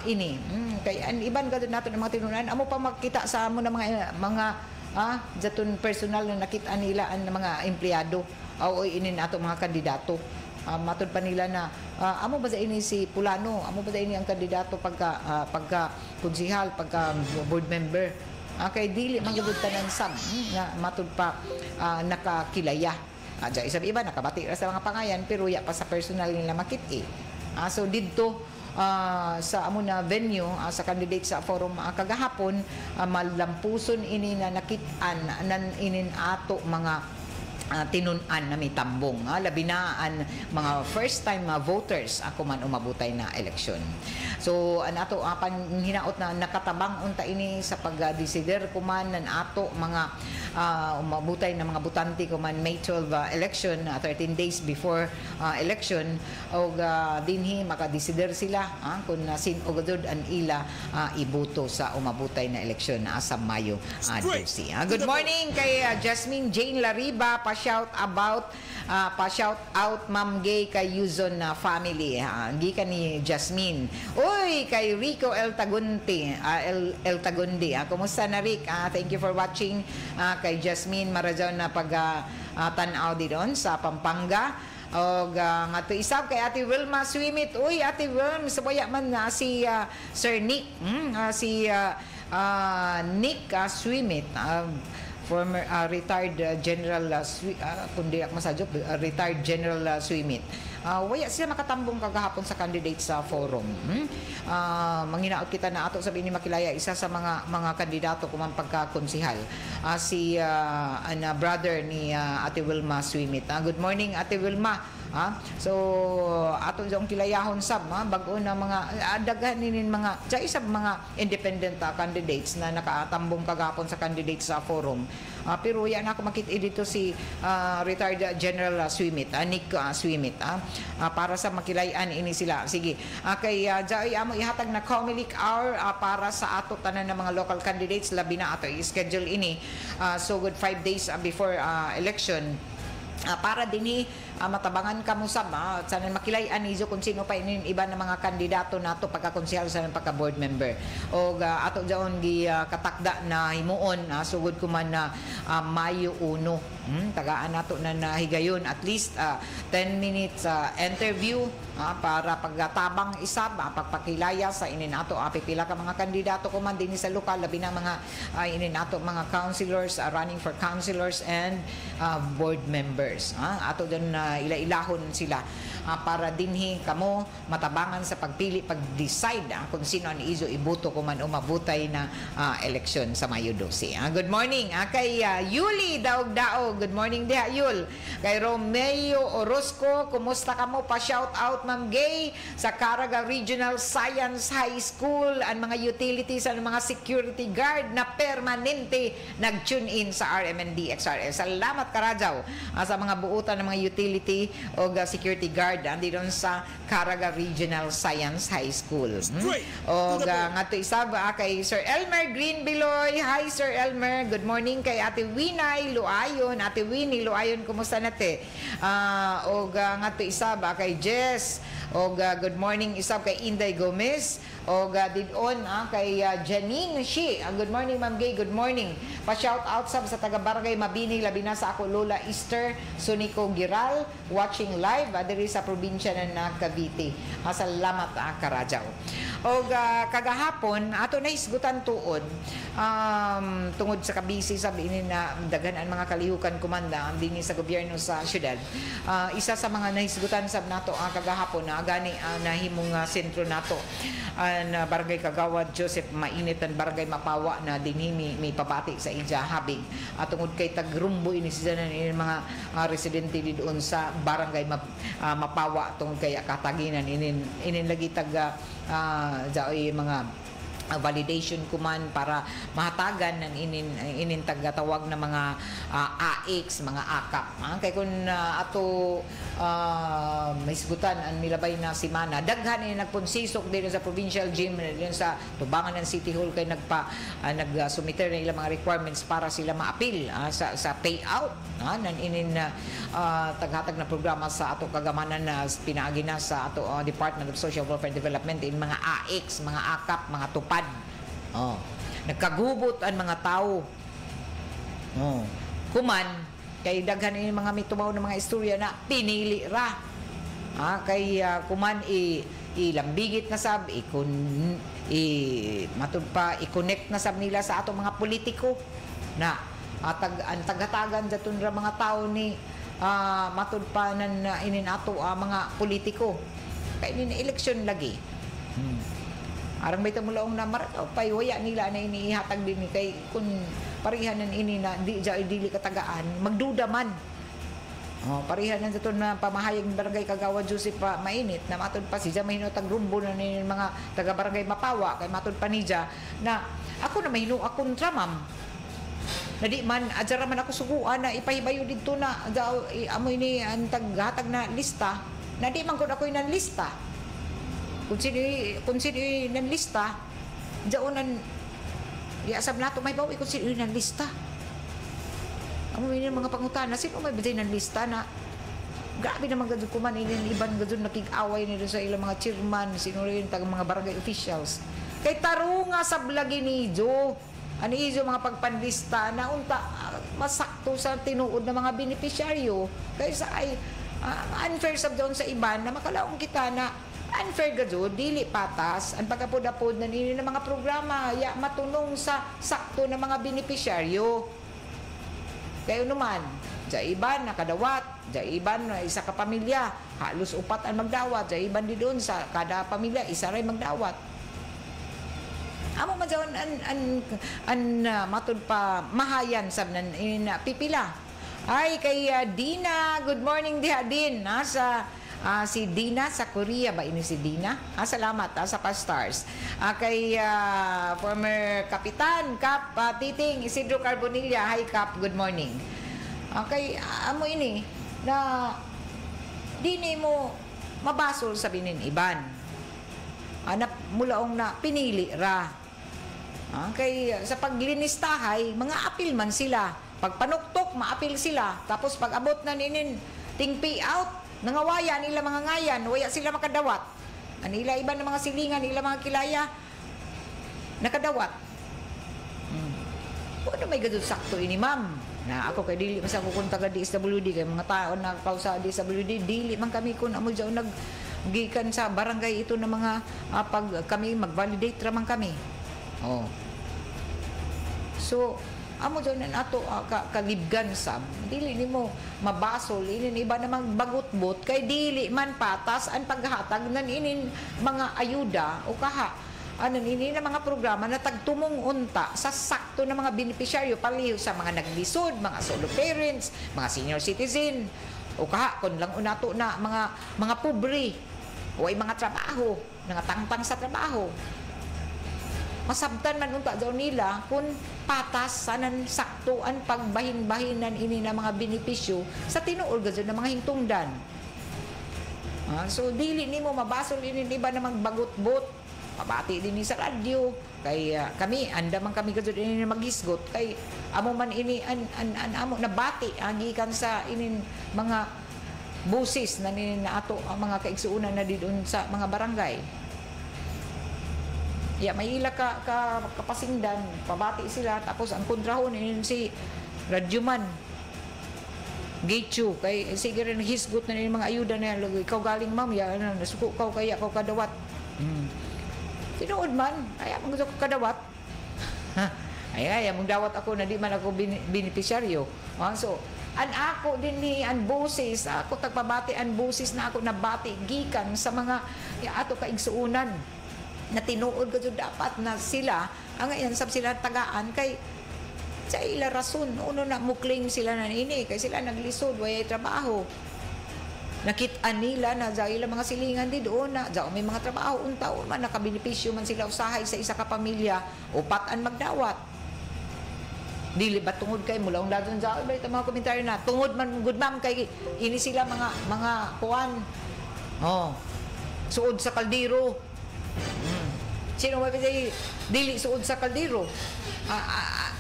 ini kay an iban gad nato ng mga tinunan amo pa makita sa amo na mga jaton personal na nakita nila ang mga empleyado o ini nato mga kandidato matod pa nila na amo ba sa ini si Pulano, amo ba sa ini ang kandidato pagka konsehal, pagka board member kay dili manggabud tanan sab na matod pa nakakilaya. Isang iba nakabati sa mga pangayan pero ya pa sa personal nila makit so didto sa amo na venue sa candidate sa forum kagahapon malampuson ini na nakit-an nan inin ato mga tinunan na may tambong labi na ang mga first time voters ako man umabutay na eleksyon. So ato apan hinaot na nakatabang unta ini sa pagdesider kuman nan ato mga umabutay na mga butante kuman May 12 election 13 days before election og dinhi makadesider sila kung sin og gud an ila iboto sa umabutay na eleksyon sa Mayo 12. Good morning kay Jasmine Jane Lariba, pa-shout out Ma'am Gay kay Yuzon family gikan ni Jasmine. Uy kay Rico El Tagunti kumusta na Rick? Thank you for watching kay Jasmine Marajaw na tanaw didon sa Pampanga. Og nga to isab kay Ate Wilma Swimit. Uy Ate Wilma sabaya man si Sir Nick Nick Swimit former retired General kundi ako masadyo retired General Swimit. Waya sila makatambong kagahapon sa candidate sa forum. Manginaot kita na ato sabi ni makilaya isa sa mga kandidato kumang pagkakonsihal si brother ni Ate Wilma Swimit. Good morning Ate Wilma. So ato jong kilayahon sab bag-o na mga daghan ninin mga isa mga independent candidates na nakatambong kagahapon sa candidate sa forum. Pero yan ako makita dito si retired General Swimit, Nick Swimit para sa makilayan ini sila. Sige. Kay Jai amo ihatag na Comelec hour para sa ato tanan ng mga local candidates labi na ato i-schedule ini so good 5 days before election. Para dinhi matabangan kamo sab sa makilayan izo kung sino pa inin iba na mga kandidato nato pagkakonsehal sa pagka board member o ato jaon gi katakda na himuon sugod ko man na Mayo 1 tagaan nato na nahigayon at least 10 minutes interview para pagtabang isab pagpakilaya sa inin nato pipila ka mga kandidato ko man dinhi sa lokal labi na mga inin nato mga councilors running for councilors and board members ato din ila-ilahon sila para dinhi kamo matabangan sa pagpili, pag-decide kung sino ang izo iboto kung man umabutay na eleksyon sa Mayo 12. Good morning kay Yuli Daog-Daog. Good morning diha Yul. Kay Romeo Orozco, kumusta kamo? Pa-shout out Ma'am Gay sa Caraga Regional Science High School, ang mga utilities, ang mga security guard na permanente nag-tune in sa RMND XRL. Salamat Karajaw sa mga buutan ng mga utility o security guard andi doon sa Caraga Regional Science High School. O nga to isab kay Sir Elmer Greenbiloy. Hi Sir Elmer, good morning kay Ate Winay Luayon. Ate Winnie Luayon, kumusta nate? O nga to isab kay Jess. O good morning isab kay Inday Gomez. O didon kay Janine Shi. Good morning Ma'am Gay, good morning. Pa-shout out sab sa taga Barangay Mabini, labi na sa ako Lola Easter Sunico Giral, watching live diri sa probinsya na Cavite. Salamat Karajaw. O kagahapon ato na isgutan tuod tungod sa kabisi sabi ini na daghan ang mga kalihukan kumanda dinhi sa gobyerno sa syudad. Isa sa mga nahisgutan sab nato kagahapon na gani nahimong sentro nato na Barangay Kagawad Joseph Mainit ang Barangay Mapawa na dinhi may pabati sa Ija Habig tungod kay tagrumbo ini sila ng mga residente doon sa Barangay Mapawa tungod kay kataginan inin lagi taga mga validation kuman para mahatagan ng inin tagatawag na mga AX, mga AKAP. Kaya kung ato maisgutan ang milabay na simana, daghan nagpunsisok din sa provincial gym din sa tubangan ng City Hall kay nagsumiter na ilang mga requirements para sila ma-appeal sa payout ng inin taghatag na programa sa ato kagamanan na pinaagi na sa ato Department of Social Welfare and Development in mga AX, mga AKAP, mga tupad. Nagkagubot ang mga tao. Kuman kay daghan ini mga mitumaw na mga istorya na pinili ra. Kay kuman ilambigit na sab matud pa i-connect na sab nila sa ato mga politiko na ang tagatagan daton ra mga tao ni matud pa nan inin ato mga politiko kay inin eleksyon lagi. Arang may tamulaong na marataw paywaya nila na inihatag din kay kung parihanan ini na dili katagaan magduda man. Parihanan sa na pamahayag ng Barangay Kagawad Joseph Mainit na matod pa siya mahinotag rumbo na ni mga taga Barangay Mapawa kay matod pa niya na ako na mahino akong tramam na di man adjara man ako suguan na ipahibayo dito na amoy ni ang taghatag na lista na di man kun ako inan lista. Kung sino ng lista, diyan iasab nato may bawi kung sino ng lista. Ang mga pangutana, sino may bigay ng lista na grabe naman gadud kuman iban gadud nakig-away nila sa ilang mga chairman, sino rin tag mga barangay officials. Kay tarunga sa blagi ni Jo. Ani izo mga pagpanlista na unta masakto sa tinuod ng mga beneficiaryo kaysa ay unfair sab doon sa iban na makalaong kita na unfair gadyo, dili patas ang pagkapod-apod na nini ng mga programa matunong sa sakto ng mga beneficiaryo. Kayo naman dya iban nakadawat, dya iban isa ka pamilya halos upat ang magdawat, dya iban di doon sa kada pamilya isa rin magdawat. Amo madawon an matud pa mahayan sab nan pipila. Ay kay Dina, good morning diha din nasa si Dina sa Korea ba ini si Dina? Salamat sa Pa-Stars. Kay former Kapitan Kap Titing Isidro Carbonilla. Hi Kap, good morning. Kay amo ini na dini mo mabasol sa binin iban. Mulaong na pinili ra. Kay sa paglinistahay, mga apil man sila. Pag panuktok, maapil sila. Tapos pag abot na ninin ting payout, nangawaya nila mga ngayan, waya sila makadawat. Anila iba ng mga silingan, nila mga kilaya, nakadawat. Ano may gadod sakto ini, ma'am? Na ako kay dili mas ako kung taga DSWD kay mga tao na kausa DSWD dili man kami kun amo diyan naggikan sa barangay ito na mga pag kami mag-validate ra man kami. So amo dyan na ato kalibgan sab. Dili nimo mabasol inin iba namang bagot-bot kay dili man patas ang paghatag nan inin mga ayuda o kaha ano ini na mga programa na tagtumong unta sa sakto na mga beneficiaryo paliw sa mga naglisod, mga solo parents, mga senior citizen o kaha kun lang unato na mga pobre o ay mga trabaho, nga tangtang sa trabaho. Masabtan man unta daw nila kung patas sanan sakto ang pagbahin-bahinan ini na mga benepisyo sa tinuod gazon na mga hingtungdan. So dili nimo mabasol ini iba namang bagot-bot. Pabati din ni sa radyo kay kami anda man kami gazon ini maghisgot kay amo man ini amo nabati gikan sa inin mga busis na ni na ato ang mga kaigsuunan na didon sa mga barangay. May ila kapasingdan, pabati sila tapos ang kontrahon ini si radyoman Gate 2 kay sige rin hisgot na ni mga ayuda na ikaw galing ma'am nasuko ka kaya ko kadawat. Tinuod man, ay among gusto ko kadawat. Ay among dawat ako na di man ako beneficiaryo. So, an ako din ni an boses, ako tagpabati an boses na ako nabati gikan sa mga ato kaigsuunan na tinuod ko dapat na sila ang ayan sab sila tagaan kay sa ila rason uno na mukling sila na ini kay sila naglisod way trabaho. Nakita nila na sa ilang mga silingan di doon na may mga trabaho untaon man nakabenepisyo man sila usahay sa isa ka pamilya upat-an magdawat. Dili ba tungod kay mula ang dadon sa balita mga komentaryo na tungod man good ma'am kay ini sila mga kuan suod sa kaldero. Sino ba dili suod sa kaldero?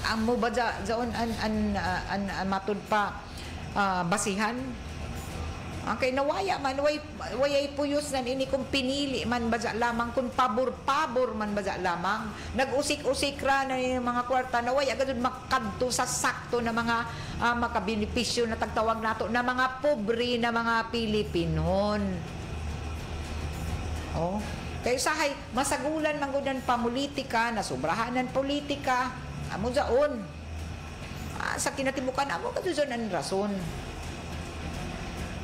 Ang mo ba zaon an matud pa basihan? Okay, nawaya man, wayay puyos nan ini kung pinili man baza lamang, kung pabor-pabor man baza lamang, nag-usik-usik ra na yung mga kwarta, nawaya agad makadto sa sakto na mga makabenepisyo na tagtawag nato na mga pobre na mga Pilipinon. Kaya sahay, masagulan man gudan pamulitika, nasubrahanan politika, amo zaon. Sa kinatibukan, amo kaduzon ang rason.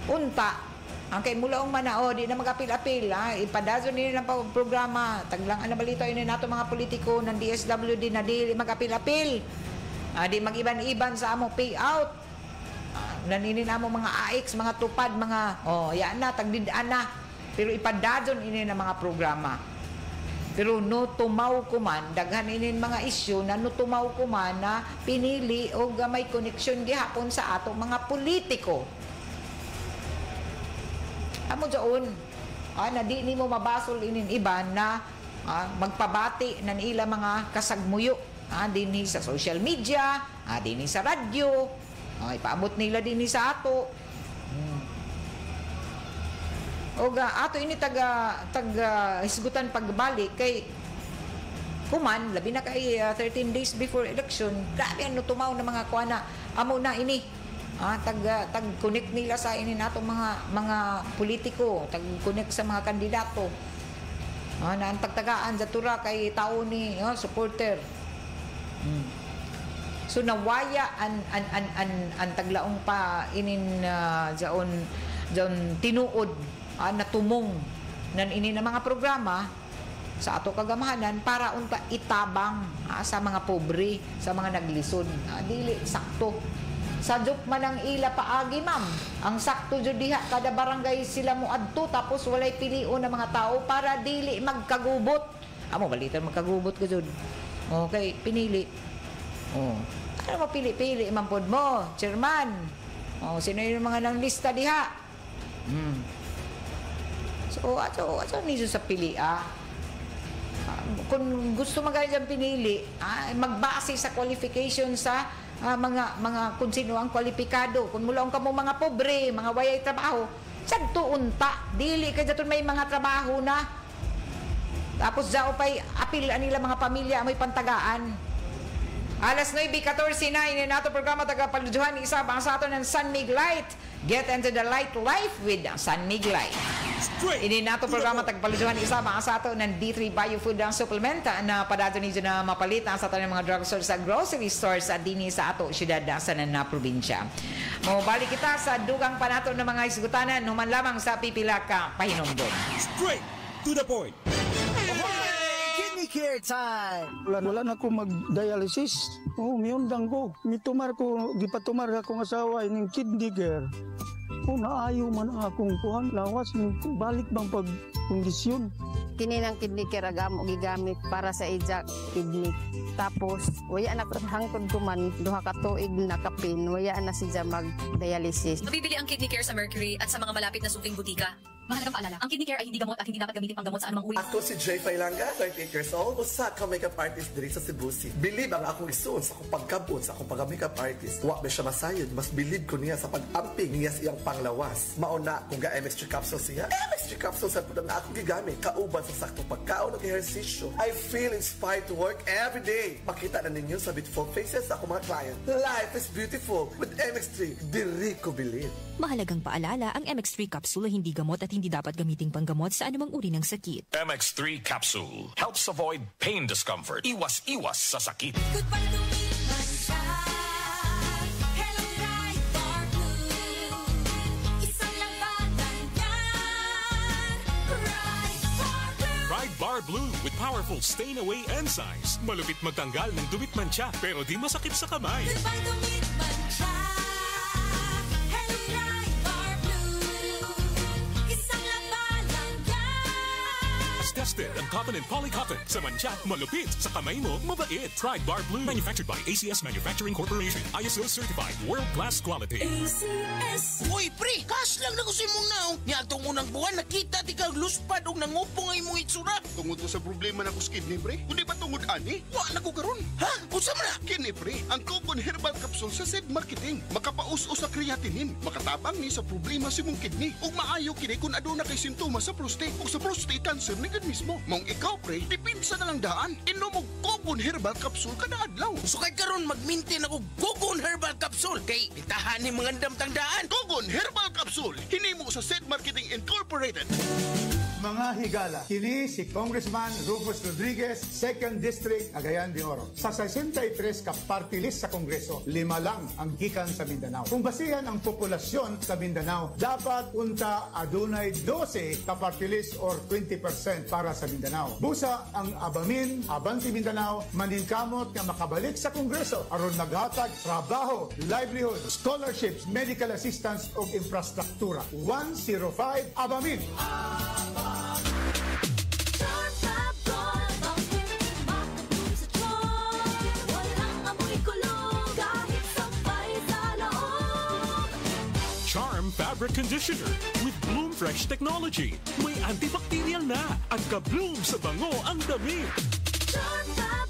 Unta, ang kay mulaong manao, di na mag-apil-apil, ipadazo nila ng programa, taglang na balito yun nato mga politiko ng DSWD na di mag-apil-apil, di mag-iban-iban sa among payout, naninin amo mga AX, mga tupad, mga, yan na, tagdidaan na, pero ipadazo nila ng mga programa. Pero no tumaw kuman, daghan inin mga isyu na no tumaw kuman na pinili o may koneksyon gihapon sa atong mga politiko. Amo doon, na di ni mo mabasol inin iba na magpabati ng ila mga kasagmuyo dinhi sa social media, dinhi sa radyo, ipaabot nila dinhi sa ato. Ato ini taga hisgutan pagbalik kay kuman labi na kay 13 days before election, grabe ano tumaw na mga kuana amo na ini tag-connect nila sa ini natong mga politiko, tag-connect sa mga kandidato. Na ang tagtagaan sa tura kay tao ni supporter. So nawaya an taglaong pa inin jaon tinuod na tumong nan ini na mga programa sa ato kagamahanan para unta itabang sa mga pobre, sa mga naglisod. Dili sakto. Sadyok man ang ila paagi ma'am. Ang sakto jud diha kada barangay sila mo adto tapos walay pilion na mga tao para dili magkagubot. Amo balitan magkagubot ko jud. Okay, pinili. Ano mapili-pili man pod mo, chairman. Sino yung mga nang lista diha? So ato ni sa pili kung gusto magaling dyan pinili, magbase sa qualification sa mga kung sino ang kwalipikado. Kung mula ka mo mga pobre, mga wayay trabaho, sadto unta, dili kay daton may mga trabaho na. Tapos dao pay apil nila mga pamilya may pantagaan. Alas 9:14 na ini nato programa tagapaludyohan isa bang sa ato ng San Mig Light. Get into the light life with San Mig Light. Ini nato programa tagapaludyohan isa bang sa ato ng D3 Bio Food and Supplement na padadto ni na mapalit ang sa ato ng mga drugstores sa grocery stores at dinhi sa ato syudad sa na probinsya. Mabalik kita sa dugang panato ng mga isgutanan human lamang sa pipila ka pahinumdom. Straight to the point. Kidney care time. Wala na ako mag-dialysis. Miyundang ko. Gipatumar akong asawa ining kidney care. Naayo man akong kuhan. Lawas, balik bang pag-kondisyon. Kini ng kidney care agam gigamit para sa ija kidney. Tapos, waya na hangtod ko man, duha ka tuig na kapin, waya na siya mag-dialysis. Mabibili ang kidney care sa Mercury at sa mga malapit na suking butika. Mahalagang paalala, ang kidney care ay hindi gamot at hindi dapat gamitin panggamot sa anumang uri. Ako si Jay Pailanga, 38 years old, usa ka makeup artist diri sa Cebu City. Believe ang akong isuon sa akong pagkabot sa akong pagka-makeup artist. Wa ba siya masayod, mas believe ko niya sa pag-amping niya siyang panglawas. Mauna kung ga-MX3 capsule siya. MX3 capsule sa pudang na akong gigamit, kauban sa saktong pagkaon ng ehersisyo. I feel inspired to work every day. Makita na ninyo sa beautiful faces sa akong mga client. Life is beautiful with MX3. Diri ko believe. Mahalagang paalala, ang MX3 capsule ay hindi gamot at hindi dapat gamiting panggamot sa anumang uri ng sakit. MX3 capsule helps avoid pain discomfort. Iwas sa sakit. Goodbye to me, Mansha. Hello, Ride Bar Blue. Isang labanan yan. Ride Bar Blue. Ride Bar Blue with powerful stain-away enzymes. Malupit magtanggal ng dumit mancha pero di masakit sa kamay. Goodbye to me, Mansha. Hello, Ride Bar Blue. Isang labanan yan. As tested ang cotton and polycotton. Sa mancha, malupit. Sa kamay mo, mabait. Ride Bar Blue. Manufactured by ACS Manufacturing Corporation. ISO certified. World-class quality. ACS. Uy, pre! Cash lang na ko si mong naong. Niya itong unang buwan, nakita di kang luspad o nangupong ay mong itsura. Tungod to sa problema na ko sa kidney, pre. Kundi ba tungod ani? Wa na ko karon. Ha? Unsa man na? Kidney, pre. Ang Cogon Herbal Capsule sa Zed Marketing. Makapaus-us sa creatinine. Makatabang ni sa problema si mong kidney. Ug maayo kini kung aduna kay sintomas sa prostate o sa prostate cancer ni mismo. Mong ikaw, pre, dipinsa na lang daan. Inom og Cogon Herbal Capsule kada adlaw. So kay karon mag-maintain ako Cogon Herbal Capsule kay itahan ni mga damtang daan. Cogon Herbal Capsule. Hinimo sa Zed Marketing Incorporated. Mga higala, kini si Congressman Rufus Rodriguez, 2nd District, Cagayan de Oro. Sa 63 ka party list sa Kongreso, 5 lang ang gikan sa Mindanao. Kung basihan ang populasyon sa Mindanao, dapat unta adunay 12 ka party list or 20% para sa Mindanao. Busa ang Abamin, Abanti Mindanao, maningkamot nga makabalik sa Kongreso aron maghatag trabaho, livelihood, scholarships, medical assistance ug infrastruktura. 105 Abamin. Charm Fabric Conditioner with Bloom Fresh Technology. May antibacterial na at ka-bloom sa bango ang damit. Charm Fab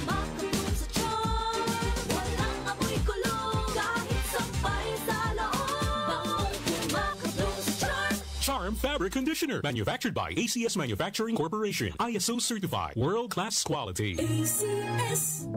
makatulong sa charm. Walang amoy kulong kahit sampay sa loob. Makatulong sa charm. Charm Fabric Conditioner. Manufactured by ACS Manufacturing Corporation. ISO certified. World-class quality. ACS.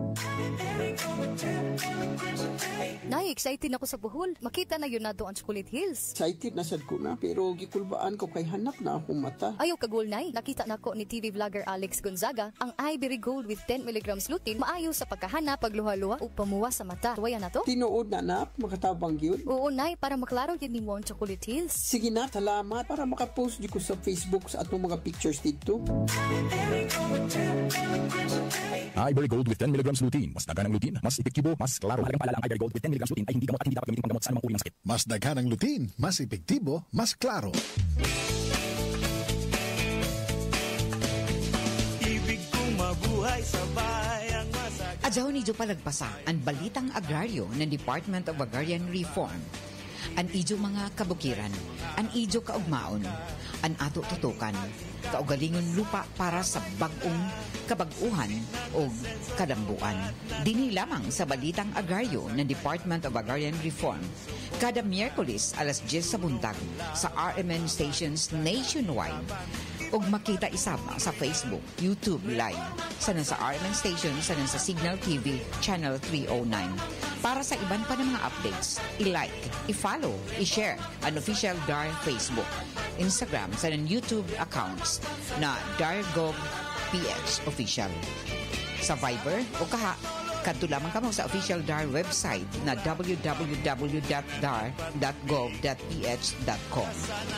Nay, excited ako sa Bohol. Makita na yun na doon sa Chocolate Hills. Excited na sad ko na, pero gikulbaan ko kay hanap na akong mata. Ayaw kagul, Nay. Nakita na ko ni TV vlogger Alex Gonzaga ang Ivory Gold with 10 mg lutein maayo sa pagkahanap, pagluha-luha o pamuwa sa mata. Tuwaya na to? Tinuod na, makatabang yun. Oo, Nay, para maklaro yun ni mo ang Chocolate Hills. Sige na, salamat para makapost di ko sa Facebook sa atong mga pictures dito. Ivory Gold with 10 mg lutein. Mas dagan ang lutein, mas epektibo, mas klaro. Halagang paalala ang Ivory Gold with 10 mg lutein ay hindi gamot at hindi dapat gamitin panggamot sa anumang uri ng sakit. Mas daghan ang lutein, mas epektibo, mas klaro. Ibig kong mabuhay sa bayang masagana. Adyaw ni Jo palagpasa ang balitang agraryo ng Department of Agrarian Reform. An ijo mga kabukiran, an ijo kaugmaon, an ato tutukan, kaugalingon lupa para sa bagong kabag-uhan o kadambuan. Dini lamang sa balitang agraryo ng Department of Agrarian Reform. Kada Miyerkules alas 10 sa buntag sa RMN stations nationwide. ug makita isab sa Facebook, YouTube Live, sanan sa RMN Station, sanan sa Signal TV, Channel 309. Para sa iban pa ng mga updates, i-like, i-follow, i-share ang official DAR Facebook, Instagram, sanan YouTube accounts na DARGov PH Official. Sa Viber o kaha, kadto lamang kamo sa official DAR website na www.dar.gov.ph.com.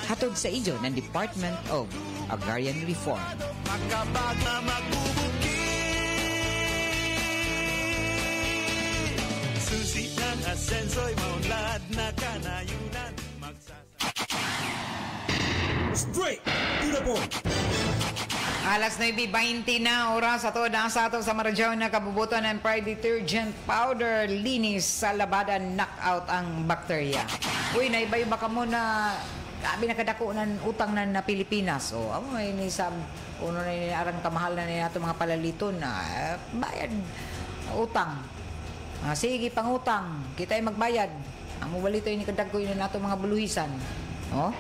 Hatod sa iyo ng Department of Agrarian Reform. Makabag na magbubuki Susi ng asenso'y maunlad na kanayunan Straight to the point. Alas 9:20 na oras ato na sa ato sa Maradyaw na kabubuton ng Pride Detergent Powder linis sa labada knockout ang bakterya. Uy, naibay baka mo na grabe na kadako ng utang na Pilipinas. O, amo ini sa uno na ini arang kamahal na nato mga palaliton na bayad utang. Sige pangutang, kita ay magbayad. Amo balito ini kadako ini nato mga buluhisan. Oh?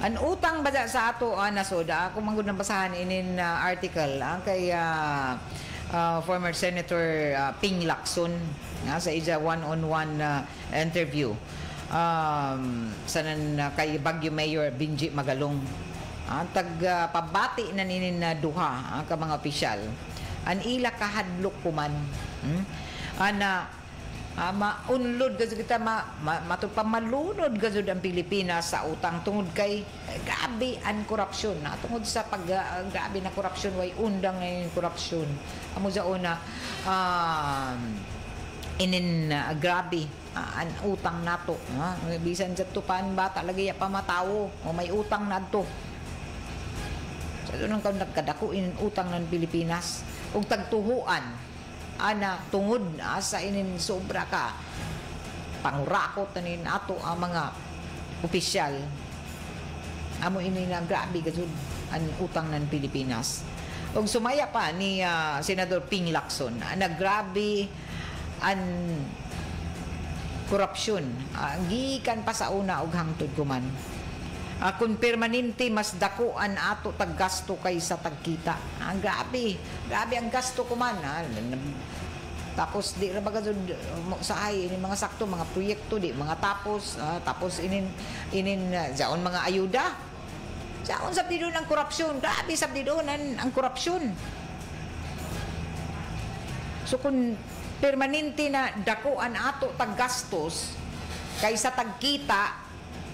Ang utang ba sa ato nasoda, ako manggod ng basahan inin article kay former Senator Ping Lacson sa ija one-on-one interview sanan kay Baguio Mayor Benji Magalong. Pabati na ninin duha ka mga opisyal. An ila kahadlok kuman. Maunlod gazud kita matupamalunod gazud ang Pilipinas sa utang tungod kay grabe ang korupsyon na tungod sa grabe na korupsyon way undang ng korupsyon amo sa una grabe ang utang nato bisan sa tupan bata lagi pa matawo o may utang nadto sa dunang kaw nagkadako in utang ng Pilipinas ug tagtuhuan tungod sa inin sobra ka pangurakot nin ato ang mga opisyal amo ini na grabe gazud ang utang ng Pilipinas ug sumaya pa ni Senador Ping Lacson naggrabe ang korupsyon gikan pa sa una ug hangtod kuman kung permanente mas dako an ato taggasto kaysa tagkita. Grabe ang gasto ko man. Tapos di ra baga sa ay ini mga sakto mga proyekto di mga tapos inin jaon mga ayuda. Jaon sa bidon ang korupsyon. Grabe sa bidon ang korupsyon. So kung permanente na dako an ato taggastos kaysa tagkita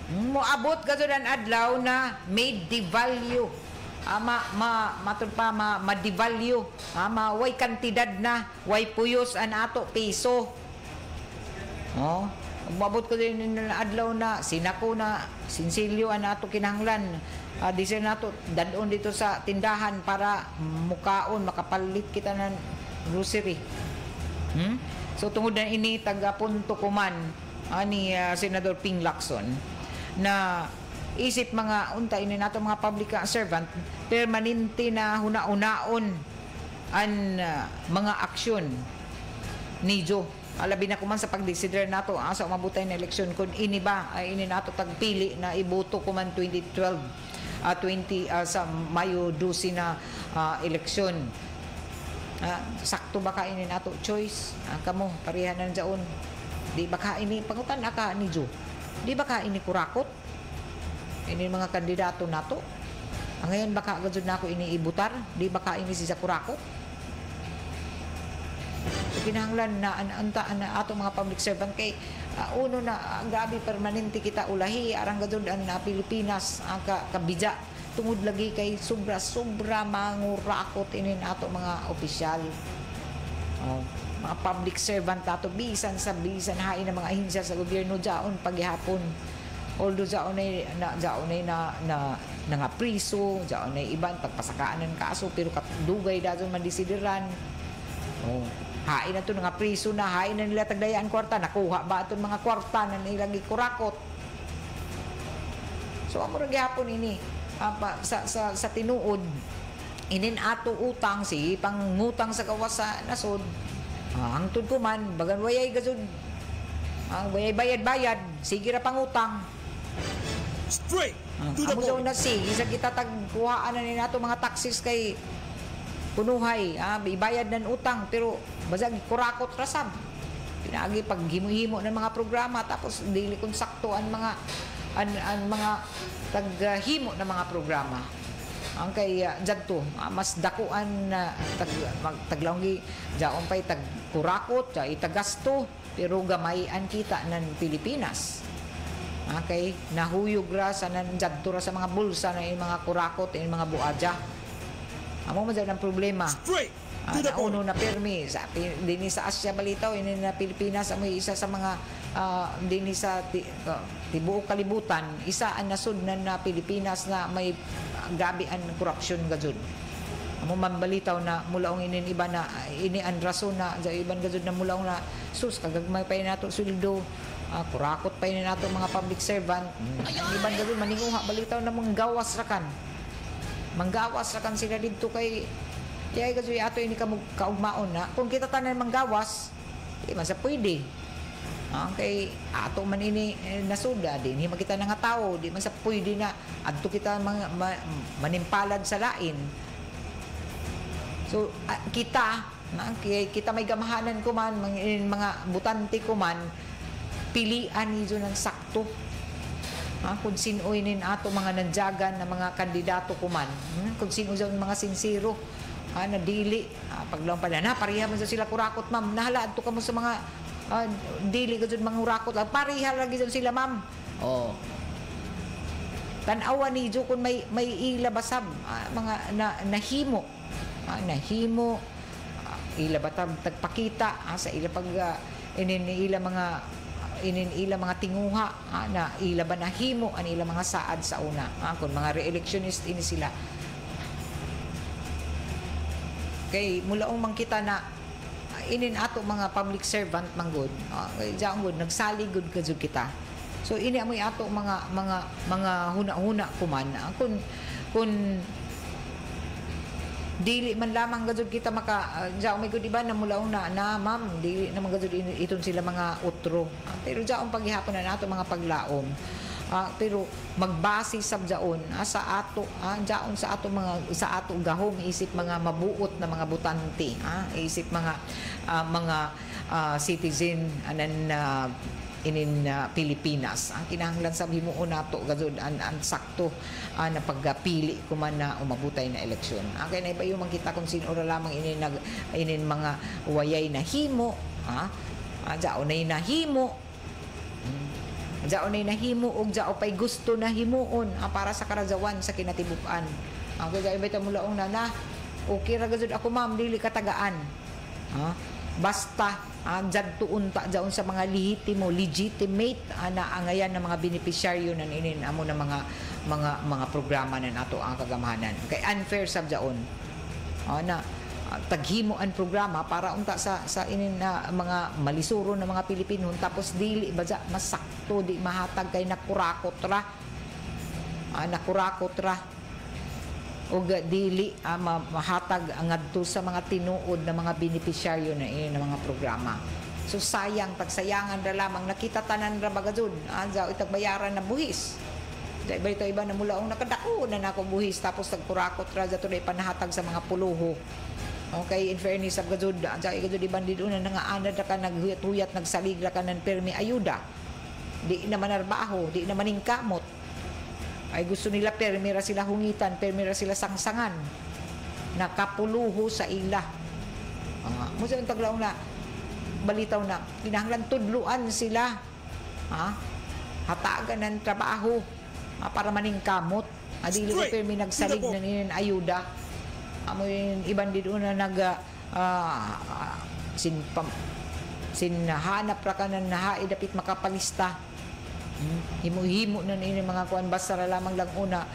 moabot gazud ang adlaw na may devalue ma-devalue way kantidad na way puyos an ato piso moabot ko din ang adlaw na sinako na sinsilyo an ato kinahanglan disi nato dadon dito sa tindahan para mukaon makapalit kita ng grocery so tungod na ini taga-punto kuman ni Senador Ping Lacson na isip mga unta ini nato mga public servant permanente na huna-unaon ang mga aksyon ni Joe alabi na kuman sa pagdesider nato sa umabutay na eleksyon kun ini ba ini nato tagpili na iboto kuman 2012 sa Mayo 12 na eleksyon sakto ba ka ini nato choice kamo parehan na jaon di ba ka ini pangutan aka ni Joe di ba ka ini kurakot? Ini mga kandidato nato. Ngayon baka agad na ako ini ibutar? Di ba ka ini siya kurakot? So, kinahanglan na ato mga public servant kay uno na grabe permanente kita ulahi arang gadud ang Pilipinas ang kabidya tungod lagi kay sobra mangurakot ini ato mga opisyal. Mga public servant ato bisan hain ng mga ahensya sa gobyerno jaon paghihapon although jaon ay nga priso jaon ay iban pagpasakaan ng kaso pero dugay dayon man disideran hain na to nga priso na hain na nila tagdayaan kwarta nakuha ba aton mga kwarta na nilang gikurakot so amo ra gihapon ini sa tinuod inin ato utang si pangutang sa kawas sa nasod hangtod ko man bagan wayay gazud wayay bayad sige ra pangutang Straight to the Amo daw point. na isa kita tagkuhaan na ni nato mga taxis kay punuhay, ibayad ng utang pero basag kurakot rasab. Pinagi pag himo-himo ng mga programa tapos dili kun sakto ang mga mga taghimo ng mga programa. Ang kay jadto mas dakuan na taglawgi jaon pay tagkurakot, itagasto pero gamayan kita ng Pilipinas. Okay, nahuyog ra sa nanjadto ra sa mga bulsa na yung mga kurakot, yung mga buadya. Amo man ang problema. Uno na permi sa dinhi sa Asia balitaw ini na Pilipinas amoy isa sa mga dinhi sa tibuok kalibutan isa ang nasud na Pilipinas na may grabe ang korupsyon gajud. Amo man balitaw na mulaong inin iba na ini ang rason na sa iban gajud na mulaong na sus kagagmay pa nato sweldo. Kurakot pa yun nato mga public servant. Ang iban gawin maninguha balitaw na manggawas rakan sila dito kay kasi ato ini kaugmaon na kung kita tanan manggawas di man sa pwede kay ato man ini nasuda din hindi makita nga tao di man sa pwede na adto kita manimpalad sa lain. So kita may gamahanan ko man mga butante ko man pilian niyo ng sakto. Kung sino inin ato mga nandiyagan na mga kandidato kuman. Kung sino yung mga sincero na dili. Paglaong pala na, pariha man sila kurakot, ma'am. Nahala, ato ka mo sa mga dili ka mga kurakot. Pariha lagi sila, ma'am. Tanawa ni Jo kung may ilabasab. Mga nahimo. Nahimo. Ilabatab, tagpakita. Sa ila pag ila mga tinguha na ila ba nahimo ang ila mga saad sa una kung mga re-electionist ini sila kay mulaong man kita na inin ato mga public servant manggod diyan gud nagsalig gud kajud kita so ini amoy ato mga huna-huna kuman kun dili man lamang gajud kita maka jaon may gud iba na mulaong na ma'am dili naman gajud iton sila mga utro pero jaon paghihapon na nato mga paglaom pero magbase sab jaon sa ato jaon sa ato gahom isip mga mabuot na mga butante isip mga citizen anan inin Pilipinas ang kinahanglan sa himuon nato gajud ang sakto na pagpili kuman na umabutay na eleksyon kay na iba yung makita kung sino ra lamang inin mga wayay na himo jaonay na himo ug jao pay gusto na himuon para sa karajawan sa kinatibuk-an ang kay iba ta mulaong na okay ra gajud ako ma'am dili katagaan basta jadto unta jaon sa mga legitimate na angayan ng mga beneficiaryo nan inin amo na mga programa na nato ang kagamahanan kay unfair sab jaon na taghimo ang programa para unta sa inin na mga malisuro na mga Pilipino tapos dili baja masakto di mahatag kay nakurakot ra o dili mahatag ngadto sa mga tinuod na mga beneficiaryo na ini ng mga programa. So sayang tagsayangan ra lamang nakita tanan ra bagajud itag bayaran na buhis. Dai ba ito iba na mulaong nakadako na nako buhis tapos tagkurakot ra jato na panahatag sa mga puluho. Okay, in fairness sab gajud gajud iban dito na nangaanad ra ka naghuyat-huyat nagsalig ra ka ng permi ayuda. Di na manarbaho, di na maningkamot. Ay gusto nila permira sila hungitan, permira sila sangsangan nakapuluho sa ila mo sa taglaw na balitaw na kinahanglan tudluan sila hatagan ng trabaho para maningkamot dili ko permi nagsalig na ninin ayuda amoy iban dito na sinhanap ra ka na nahaid dapit makapalista himo-himo na ini mga kuan basta ra lamang lang una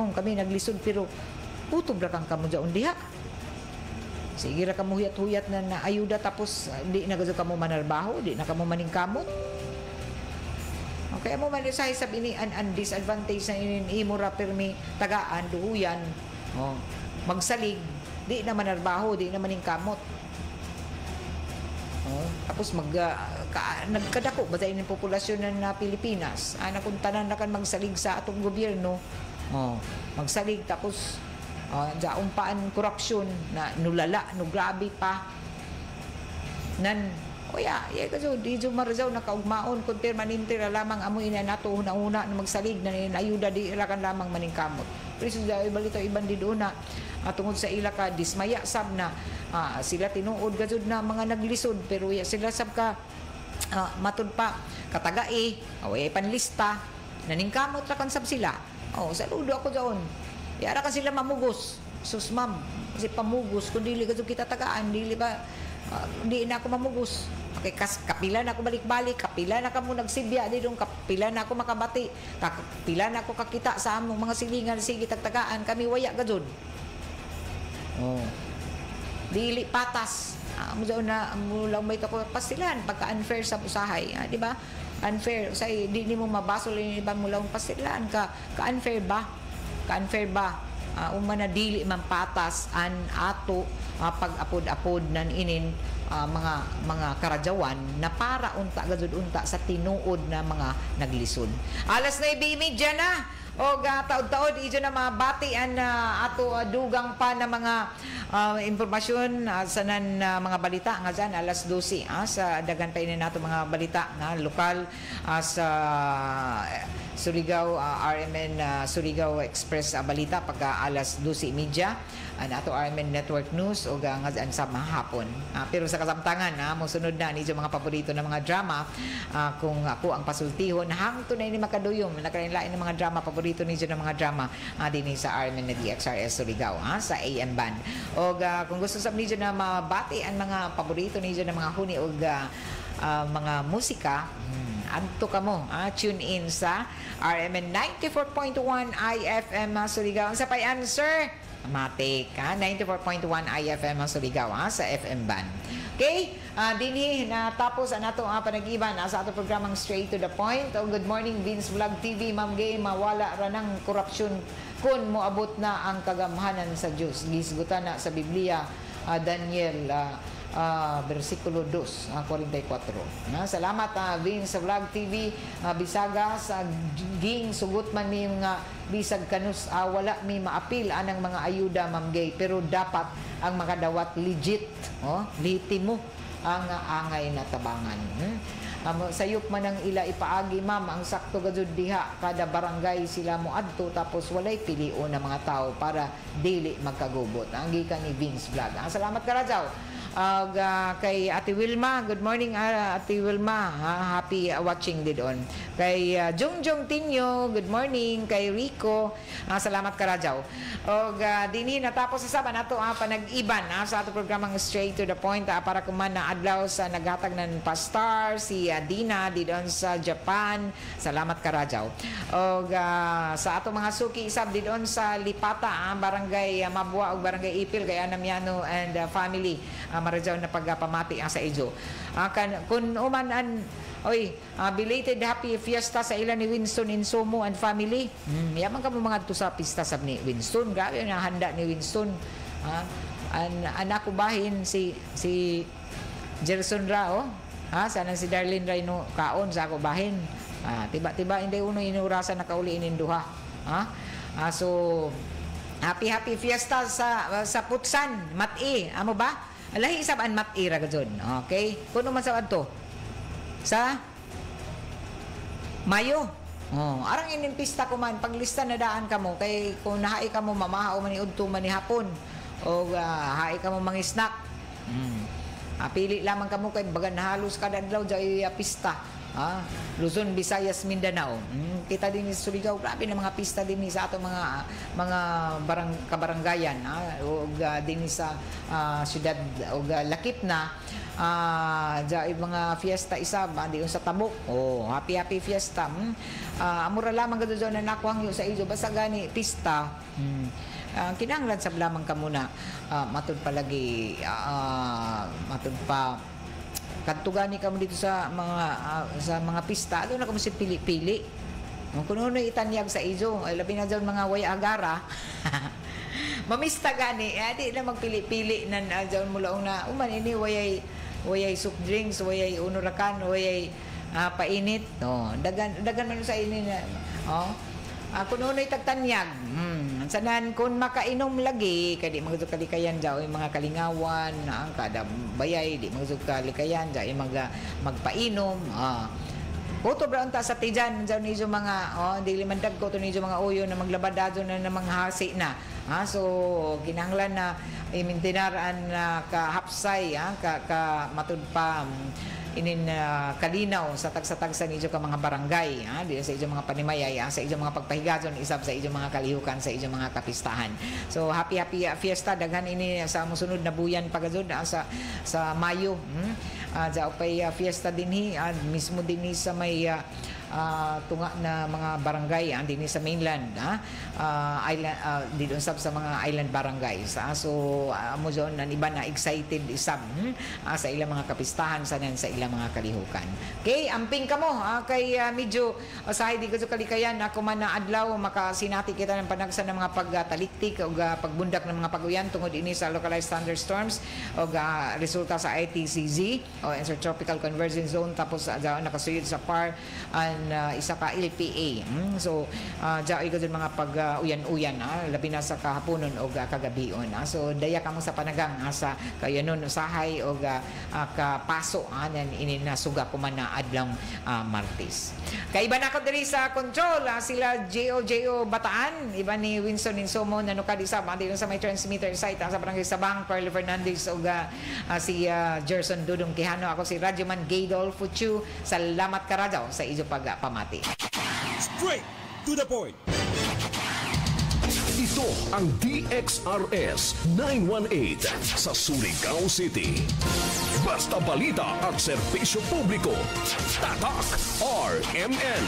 kami naglisod pero utob ra kang kamo jaon diha sige ra kamo huyat-huyat na ayuda tapos di na gud kamo manarbaho di na kamo maningkamot okay mo man sa hisab ini an disadvantage na ini imo ra permi tagaan duhuyan magsalig di na manarbaho di na maningkamot tapos nagkadako ba tayo ng populasyon ng Pilipinas? Nakuntanan na kan magsalig sa atong gobyerno. Magsalig tapos umpaan korupsyon na nulala, no grabe pa. Kaso di Marzao nakaugmaon kung permanente ra lamang amoy na nato una-una na magsalig na ayuda di rakan lamang maningkamot. Pero sa balito iban di doon na tungod sa ila ka dismaya sab na sila tinuod gazud na mga naglisod pero sila sab ka matud pa katagai away panlista naningkamot ra kan sab sila. Saludo ako doon. Yara kan sila mamugos. Sus ma'am, kasi pamugos kung dili gazud kita tagaan, dili ba di na ako mamugos. Okay, kapila na ako balik-balik, kapila na ako nagsibya dito, kapila na ako makabati, kapila na ako kakita sa among mga silingan, sige tagtagaan, kami waya gazud. Dili patas. Mula may ako pasilan pagka-unfair sa usahay, di ba? Unfair, say di mo mabasol ni ibang mula pasilan ka-unfair ba? Ka-unfair ba? Umana dili man patas an ato pag-apod-apod nan inin mga karadyawan na para unta gazud unta sa tinuod na mga naglisod. Alas 9:30 na. Taod-taod ijo na mabatian na ato dugang pa na mga impormasyon sa mga balita nga dyan alas 12 sa dagan pa inin nato mga balita na lokal sa Surigao RMN Surigao Express balita pagka alas 12:30 nato RMN Network News o nga dyan sa mahapon. Pero sa kasamtangan mosunod na niyo mga paborito na mga drama kung ako ang pasultihon hangtod na ini makaduyom nakalain ng mga drama paborito niyo ng mga drama din sa RMN na DXRS Surigao sa AM band. O kung gusto sa niyo na mabati ang mga paborito niyo ng mga huni o mga musika adto kamo tune in sa RMN 94.1 IFM Surigao. Sa pay answer matik 94.1 IFM Surigao sa FM band. Okay, dinhi natapos ang ato panag-iban sa ato programang Straight to the Point. Good morning Vince Vlog TV, Ma'am Gay, mawala ra ng korupsyon kun moabot na ang kagamhanan sa Dios. Gisgutan na sa Biblia Daniel versikulo 2, 44. Salamat Vince sa Vlog TV Bisaga sa ging sugot man ni nga bisag kanus wala mi maapil anang mga ayuda Ma'am Gay pero dapat ang makadawat legit litimo ang angay na tabangan. Sayop man ang ila ipaagi ma'am ang sakto gazud diha kada barangay sila mo adto tapos walay pilion na mga tao para dili magkagubot. Ang gikan ni Vince Vlog. Salamat ka Rajaw. Kay Ate Wilma, good morning Ate Wilma, happy watching didon. Kay Jungjong Tinyo, good morning. Kay Rico, salamat ka Rajaw. Dinhi natapos sa saban nato panag-iban sa ato programang Straight to the Point para kuman na adlaw sa naghatag ng pastar si Dina didon sa Japan. Salamat ka Rajaw. Sa ato mga suki isab didon sa Lipata, barangay Mabua ug barangay Ipil kay Anamiano and family. Marajaw na pagpamati sa ijo. Kun uman belated happy fiesta sa ilan ni Winston Insomo and family. Yaman ka mo mga to sa pista sab ni Winston. Grabe na handa ni Winston. Anak ko bahin si Jerson Rao. Sana si Darlene Rayno kaon sa ako bahin. Tiba-tiba hindi uno inurasa nakauli inin duha. So happy fiesta sa Putsan, Mati. Amo ba? Lahi isabaan matira ka dyan. Okay? Kuno man sa adto? Sa Mayo. Arang inimpista ko man. Paglista na daan ka mo. Kay kung nahay ka mo mamahaw man ni udto man ni hapon. O haay ka mo mga snack. Pili lamang ka mo kay bagan halos kada adlaw dyan pista. Luzon, Visayas, Mindanao. Kita din sa Surigao, grabe na mga pista din sa ato mga kabaranggayan. Din sa syudad o lakip na mga fiesta isa di sa Tabuk. Happy fiesta. Amura lamang gado na nakuhang sa ijo basta gani pista. Kinahanglan sa lamang ka muna matud palagi matud pa kadtugani ka mo dito sa mga pista doon na ka mo si pili-pili kung ano itanyag sa ijo ay labi na dyan mga way agara mamista gani di na magpili-pili na dyan mula na uman ini way wayay soft drinks, wayay unurakan, wayay painit. No, dagan man sa ini na. Oh. Kung uno'y tagtanyag, sanan kung makainom lagi, kaya di magusog kalikayan dyan, yung mga kalingawan, ang kada bayay, di magusog kalikayan dyan, yung magpainom, Kuto brown ta sa tijan, dyan niyo mga, di limandag ko to niyo mga uyo na maglabadado na mga hasi na. So, kinahanglan na imintinaraan na kahapsay, ka matud pa, kalinaw sa tag-sa niyo ka mga barangay, di sa inyong mga panimayay, sa inyong mga pagpahigajon, isab sa inyong mga kalihukan, sa inyong mga kapistahan. So happy fiesta, daghan ini sa musunod na buyan pagazod sa Mayo. Sa upay fiesta dinhi, mismo dinhi sa may tunga na mga barangay din sa mainland, island, dito sa mga island barangays. So mo dyan na iba na excited isab sa ilang mga kapistahan sa ilang mga kalihukan. Okay, amping ka mo kay medyo sa di ko kalikayan ako man na adlaw makasinati kita ng panagsan ng mga pagtaliktik o pagbundak ng mga paguyan tungod ini sa localized thunderstorms o resulta sa ITCZ o Intertropical Convergence Zone, tapos nakasuyod sa PAR isa ka LPA. So dyan ko din mga pag-uyan-uyan, labi na sa kahaponon o kagabion. So daya ka mo sa panagang sa kayo nun usahay o kapaso ini na suga ko man na adlang Martes. Kaiba na ko diri sa control sila J.O. Bataan, iba ni Winston Insomo na nukadisa dito sa may transmitter site sa Barangay Sabang, Carly Fernandez o si Gerson Dudong Quijano. Ako si Radyoman Gaydol Fuchu. Salamat ka radyo sa ijo pamati. Straight to the point. Ito ang DXRS 918 sa Surigao City. Basta balita at serbisyo publiko. Tatak RMN.